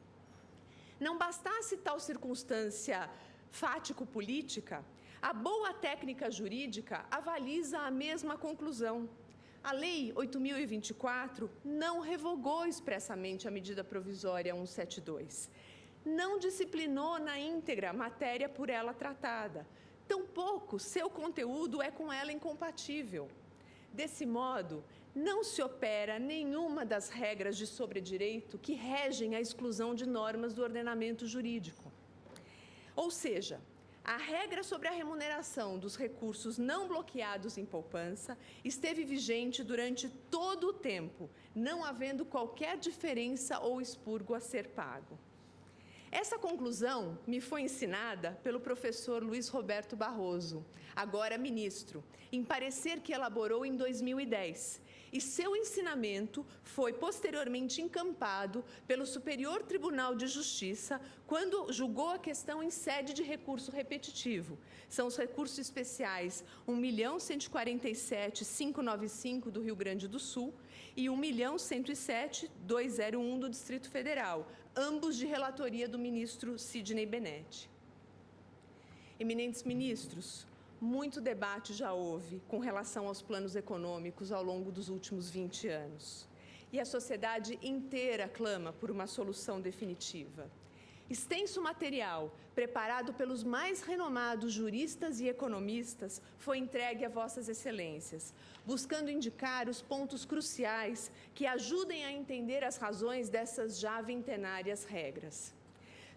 S12: Não bastasse tal circunstância fático-política, a boa técnica jurídica avaliza a mesma conclusão. A Lei 8.024 não revogou expressamente a medida provisória 172. Não disciplinou na íntegra a matéria por ela tratada. Tampouco seu conteúdo é com ela incompatível. Desse modo, não se opera nenhuma das regras de sobredireito que regem a exclusão de normas do ordenamento jurídico. Ou seja, a regra sobre a remuneração dos recursos não bloqueados em poupança esteve vigente durante todo o tempo, não havendo qualquer diferença ou expurgo a ser pago. Essa conclusão me foi ensinada pelo professor Luiz Roberto Barroso, agora ministro, em parecer que elaborou em 2010, e seu ensinamento foi posteriormente encampado pelo Superior Tribunal de Justiça quando julgou a questão em sede de recurso repetitivo. São os recursos especiais 1.147.595 do Rio Grande do Sul e 1.107.201 do Distrito Federal, ambos de relatoria do ministro Sidney Benetti. Eminentes ministros, muito debate já houve com relação aos planos econômicos ao longo dos últimos 20 anos. E a sociedade inteira clama por uma solução definitiva. Extenso material, preparado pelos mais renomados juristas e economistas, foi entregue a Vossas Excelências, buscando indicar os pontos cruciais que ajudem a entender as razões dessas já vintenárias regras.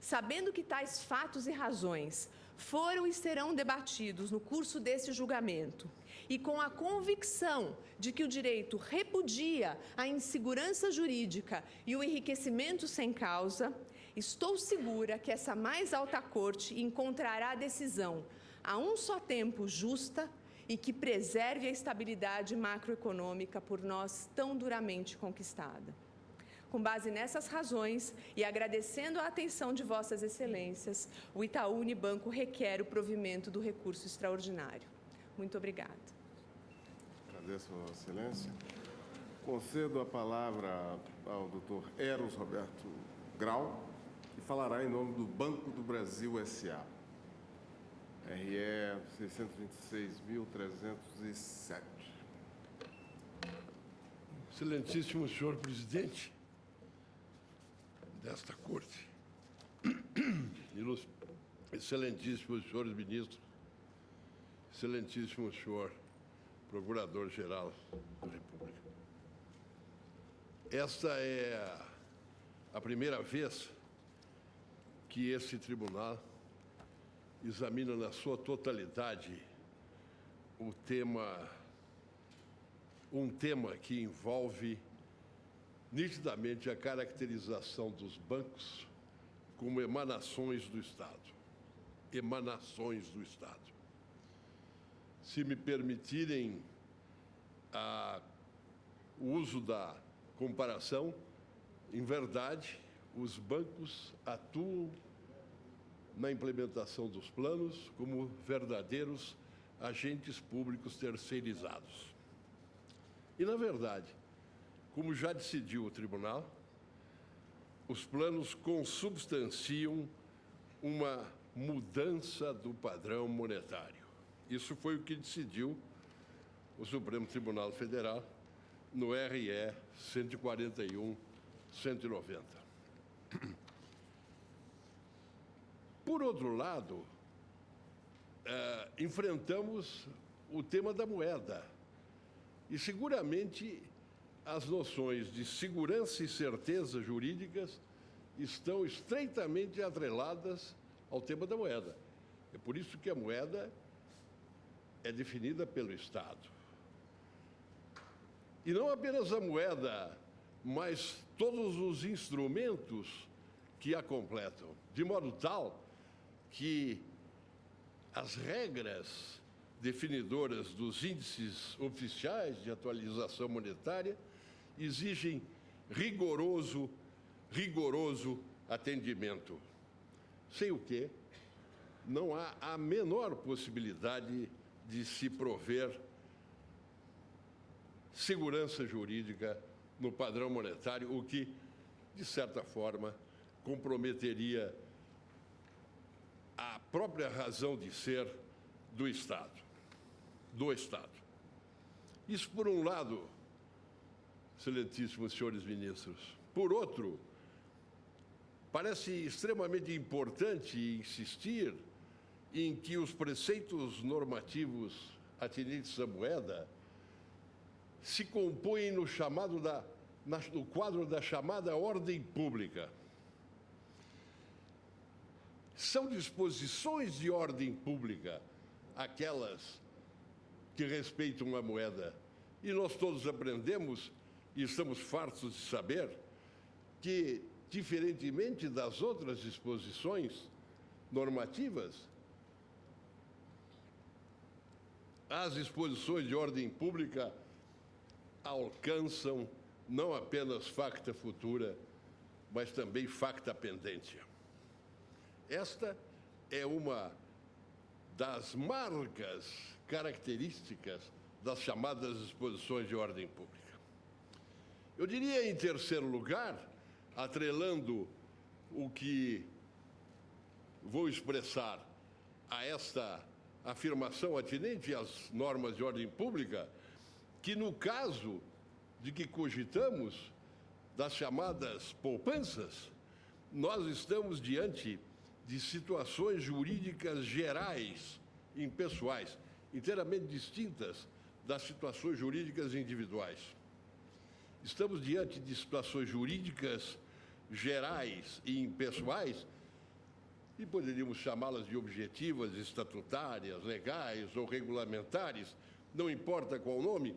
S12: Sabendo que tais fatos e razões foram e serão debatidos no curso desse julgamento, e com a convicção de que o direito repudia a insegurança jurídica e o enriquecimento sem causa, estou segura que essa mais alta corte encontrará a decisão a um só tempo justa e que preserve a estabilidade macroeconômica por nós tão duramente conquistada. Com base nessas razões e agradecendo a atenção de Vossas Excelências, o Itaú Unibanco requer o provimento do recurso extraordinário. Muito obrigada.
S2: Agradeço, Vossa Excelência. Concedo a palavra ao Dr. Eros Roberto Grau, que falará em nome do Banco do Brasil S.A. RE 626.307.
S13: Excelentíssimo senhor presidente desta Corte, excelentíssimos senhores ministros, excelentíssimo senhor Procurador-Geral da República. Esta é a primeira vez que esse tribunal examina na sua totalidade um tema que envolve nitidamente a caracterização dos bancos como emanações do Estado. Emanações do Estado. Se me permitirem o uso da comparação, em verdade, os bancos atuam na implementação dos planos como verdadeiros agentes públicos terceirizados. E, na verdade, como já decidiu o tribunal, os planos consubstanciam uma mudança do padrão monetário. Isso foi o que decidiu o Supremo Tribunal Federal no RE 141/190. Por outro lado, enfrentamos o tema da moeda. E, seguramente, as noções de segurança e certeza jurídicas estão estreitamente atreladas ao tema da moeda. É por isso que a moeda é definida pelo Estado. E não apenas a moeda, mas todos os instrumentos que a completam, de modo tal que as regras definidoras dos índices oficiais de atualização monetária exigem rigoroso atendimento, sem o que não há a menor possibilidade de se prover segurança jurídica no padrão monetário, o que, de certa forma, comprometeria a própria razão de ser do Estado. Isso, por um lado, excelentíssimos senhores ministros. Por outro, parece extremamente importante insistir em que os preceitos normativos atinentes à moeda se compõem no quadro da chamada ordem pública. São disposições de ordem pública aquelas que respeitam a moeda. E nós todos aprendemos, e estamos fartos de saber, que, diferentemente das outras disposições normativas, as disposições de ordem pública alcançam não apenas facta futura, mas também facta pendentia. Esta é uma das marcas características das chamadas disposições de ordem pública. Eu diria, em terceiro lugar, atrelando o que vou expressar a esta afirmação atinente às normas de ordem pública, que no caso de que cogitamos das chamadas poupanças, nós estamos diante de situações jurídicas gerais, impessoais, inteiramente distintas das situações jurídicas individuais. Estamos diante de situações jurídicas gerais e impessoais, e poderíamos chamá-las de objetivas, estatutárias, legais ou regulamentares, não importa qual o nome.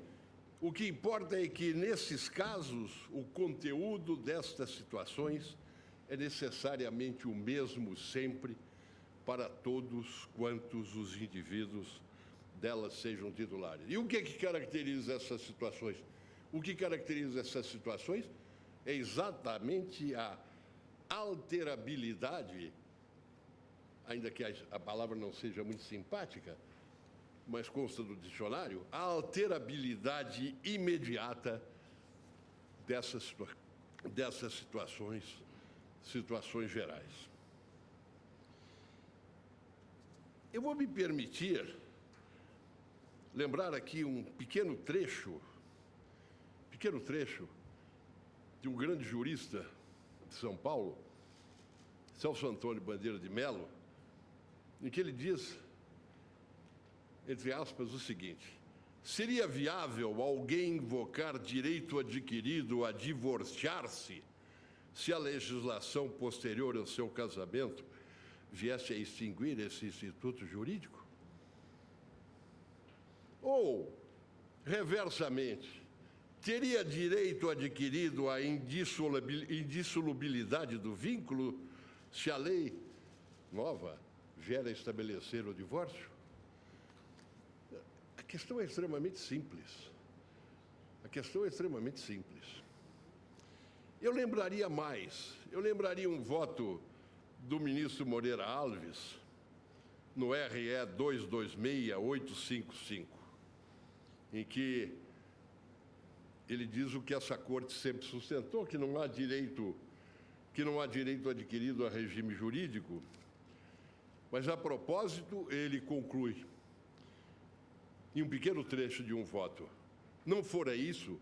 S13: O que importa é que, nesses casos, o conteúdo destas situações é necessariamente o mesmo sempre para todos quantos os indivíduos delas sejam titulares. E o que caracteriza essas situações? O que caracteriza essas situações é exatamente a alterabilidade, ainda que a palavra não seja muito simpática, mas consta do dicionário, a alterabilidade imediata dessas situações gerais. Eu vou me permitir lembrar aqui um pequeno trecho de um grande jurista de São Paulo, Celso Antônio Bandeira de Mello, em que ele diz, entre aspas, o seguinte: seria viável alguém invocar direito adquirido a divorciar-se se a legislação posterior ao seu casamento viesse a extinguir esse instituto jurídico? Ou, reversamente, teria direito adquirido à indissolubilidade do vínculo se a lei nova vier a estabelecer o divórcio? A questão é extremamente simples. Eu lembraria um voto do ministro Moreira Alves no RE 226855, em que ele diz o que essa corte sempre sustentou, que não há direito adquirido a regime jurídico, mas, a propósito, ele conclui, em um pequeno trecho de um voto: não fora isso,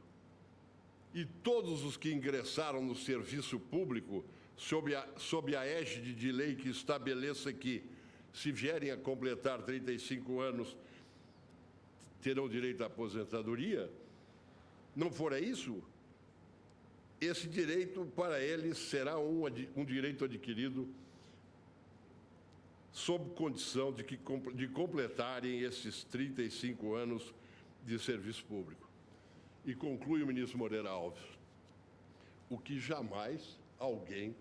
S13: e todos os que ingressaram no serviço público sob a égide de lei que estabeleça que, se vierem a completar 35 anos, terão direito à aposentadoria, não fora isso, esse direito para eles será um direito adquirido sob condição de completarem esses 35 anos de serviço público. E conclui o ministro Moreira Alves: o que jamais alguém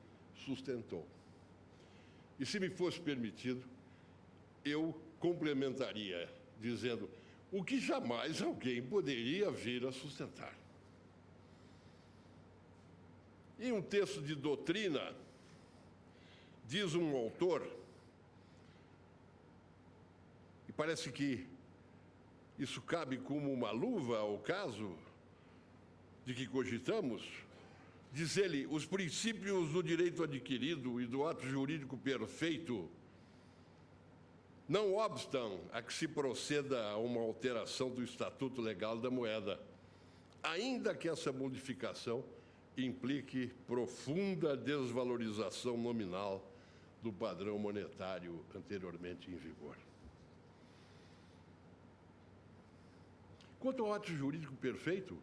S13: sustentou. E, se me fosse permitido, eu complementaria dizendo: o que jamais alguém poderia vir a sustentar. Em um texto de doutrina, diz um autor, e parece que isso cabe como uma luva ao caso de que cogitamos, diz ele: os princípios do direito adquirido e do ato jurídico perfeito não obstam a que se proceda a uma alteração do Estatuto Legal da Moeda, ainda que essa modificação implique profunda desvalorização nominal do padrão monetário anteriormente em vigor. Quanto ao ato jurídico perfeito,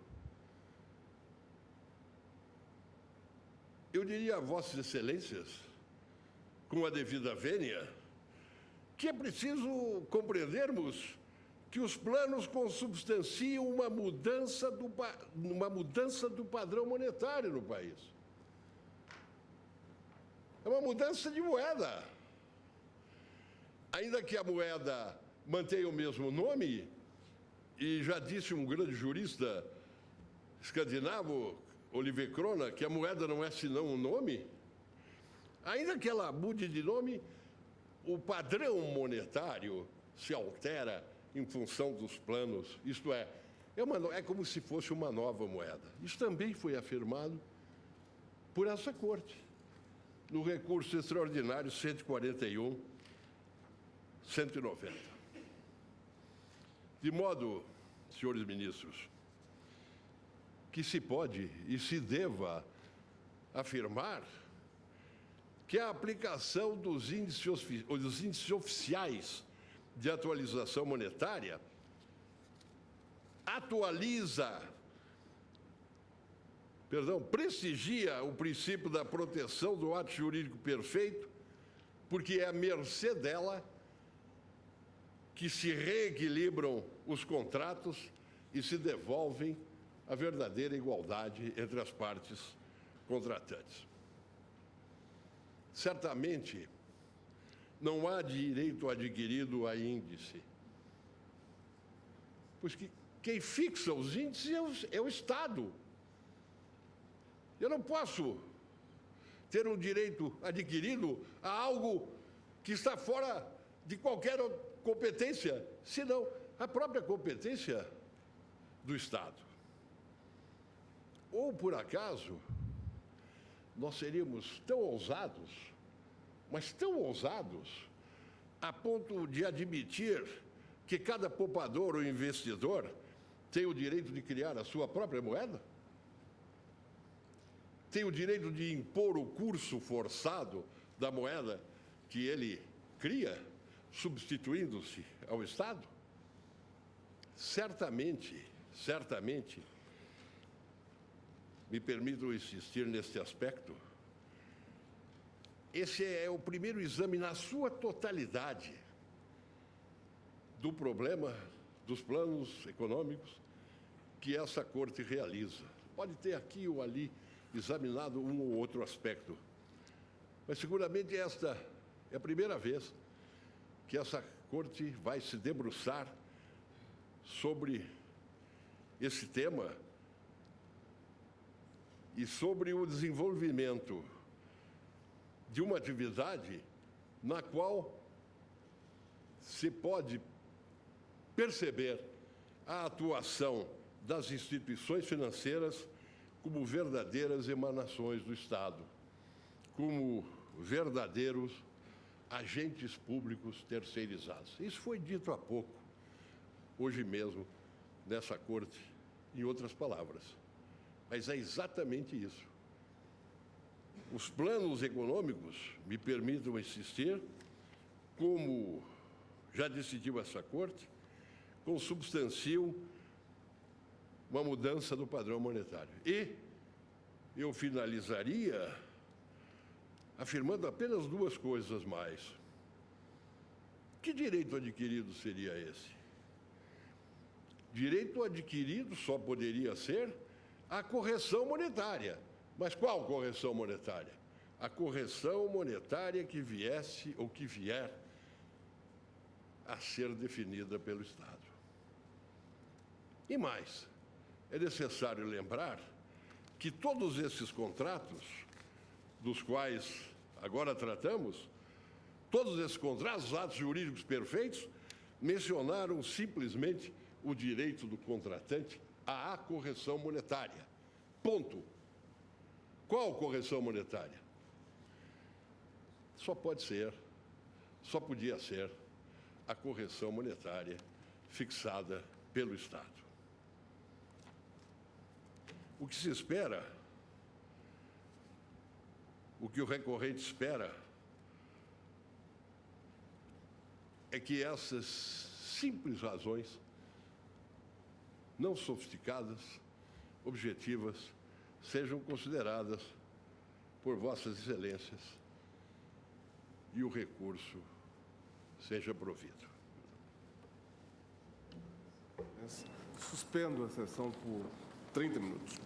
S13: eu diria a Vossas Excelências, com a devida vênia, que é preciso compreendermos que os planos consubstanciam uma mudança do padrão monetário no país. É uma mudança de moeda. Ainda que a moeda mantenha o mesmo nome, e já disse um grande jurista escandinavo, Oliver Crona, que a moeda não é senão um nome, ainda que ela mude de nome, o padrão monetário se altera em função dos planos, isto é como se fosse uma nova moeda. Isso também foi afirmado por essa Corte, no recurso extraordinário 141/190. De modo, senhores ministros, que se pode e se deva afirmar que a aplicação dos índices oficiais de atualização monetária prestigia o princípio da proteção do ato jurídico perfeito, porque é à mercê dela que se reequilibram os contratos e se devolvem a verdadeira igualdade entre as partes contratantes. Certamente, não há direito adquirido a índice, pois quem fixa os índices é o Estado. Eu não posso ter um direito adquirido a algo que está fora de qualquer competência, senão a própria competência do Estado. Ou, por acaso, nós seríamos tão ousados, mas tão ousados, a ponto de admitir que cada poupador ou investidor tem o direito de criar a sua própria moeda? Tem o direito de impor o curso forçado da moeda que ele cria, substituindo-se ao Estado? Certamente, me permitam insistir neste aspecto, esse é o primeiro exame na sua totalidade do problema dos planos econômicos que essa Corte realiza. Pode ter aqui ou ali examinado um ou outro aspecto, mas seguramente esta é a primeira vez que essa Corte vai se debruçar sobre esse tema e sobre o desenvolvimento de uma atividade na qual se pode perceber a atuação das instituições financeiras como verdadeiras emanações do Estado, como verdadeiros agentes públicos terceirizados. Isso foi dito há pouco, hoje mesmo, nessa Corte, em outras palavras. Mas é exatamente isso. Os planos econômicos, me permitam insistir, como já decidiu essa Corte, consubstanciam uma mudança do padrão monetário. E eu finalizaria afirmando apenas duas coisas mais. Que direito adquirido seria esse? Direito adquirido só poderia ser a correção monetária. Mas qual correção monetária? A correção monetária que viesse ou que vier a ser definida pelo Estado. E mais, é necessário lembrar que todos esses contratos, dos quais agora tratamos, todos esses contratos, atos jurídicos perfeitos, mencionaram simplesmente o direito do contratante à correção monetária. Ponto. Qual correção monetária? Só podia ser a correção monetária fixada pelo Estado. O que se espera, o que o recorrente espera, é que essas simples razões, não sofisticadas, objetivas, sejam consideradas por Vossas Excelências e o recurso seja provido.
S2: Suspendo a sessão por 30 minutos.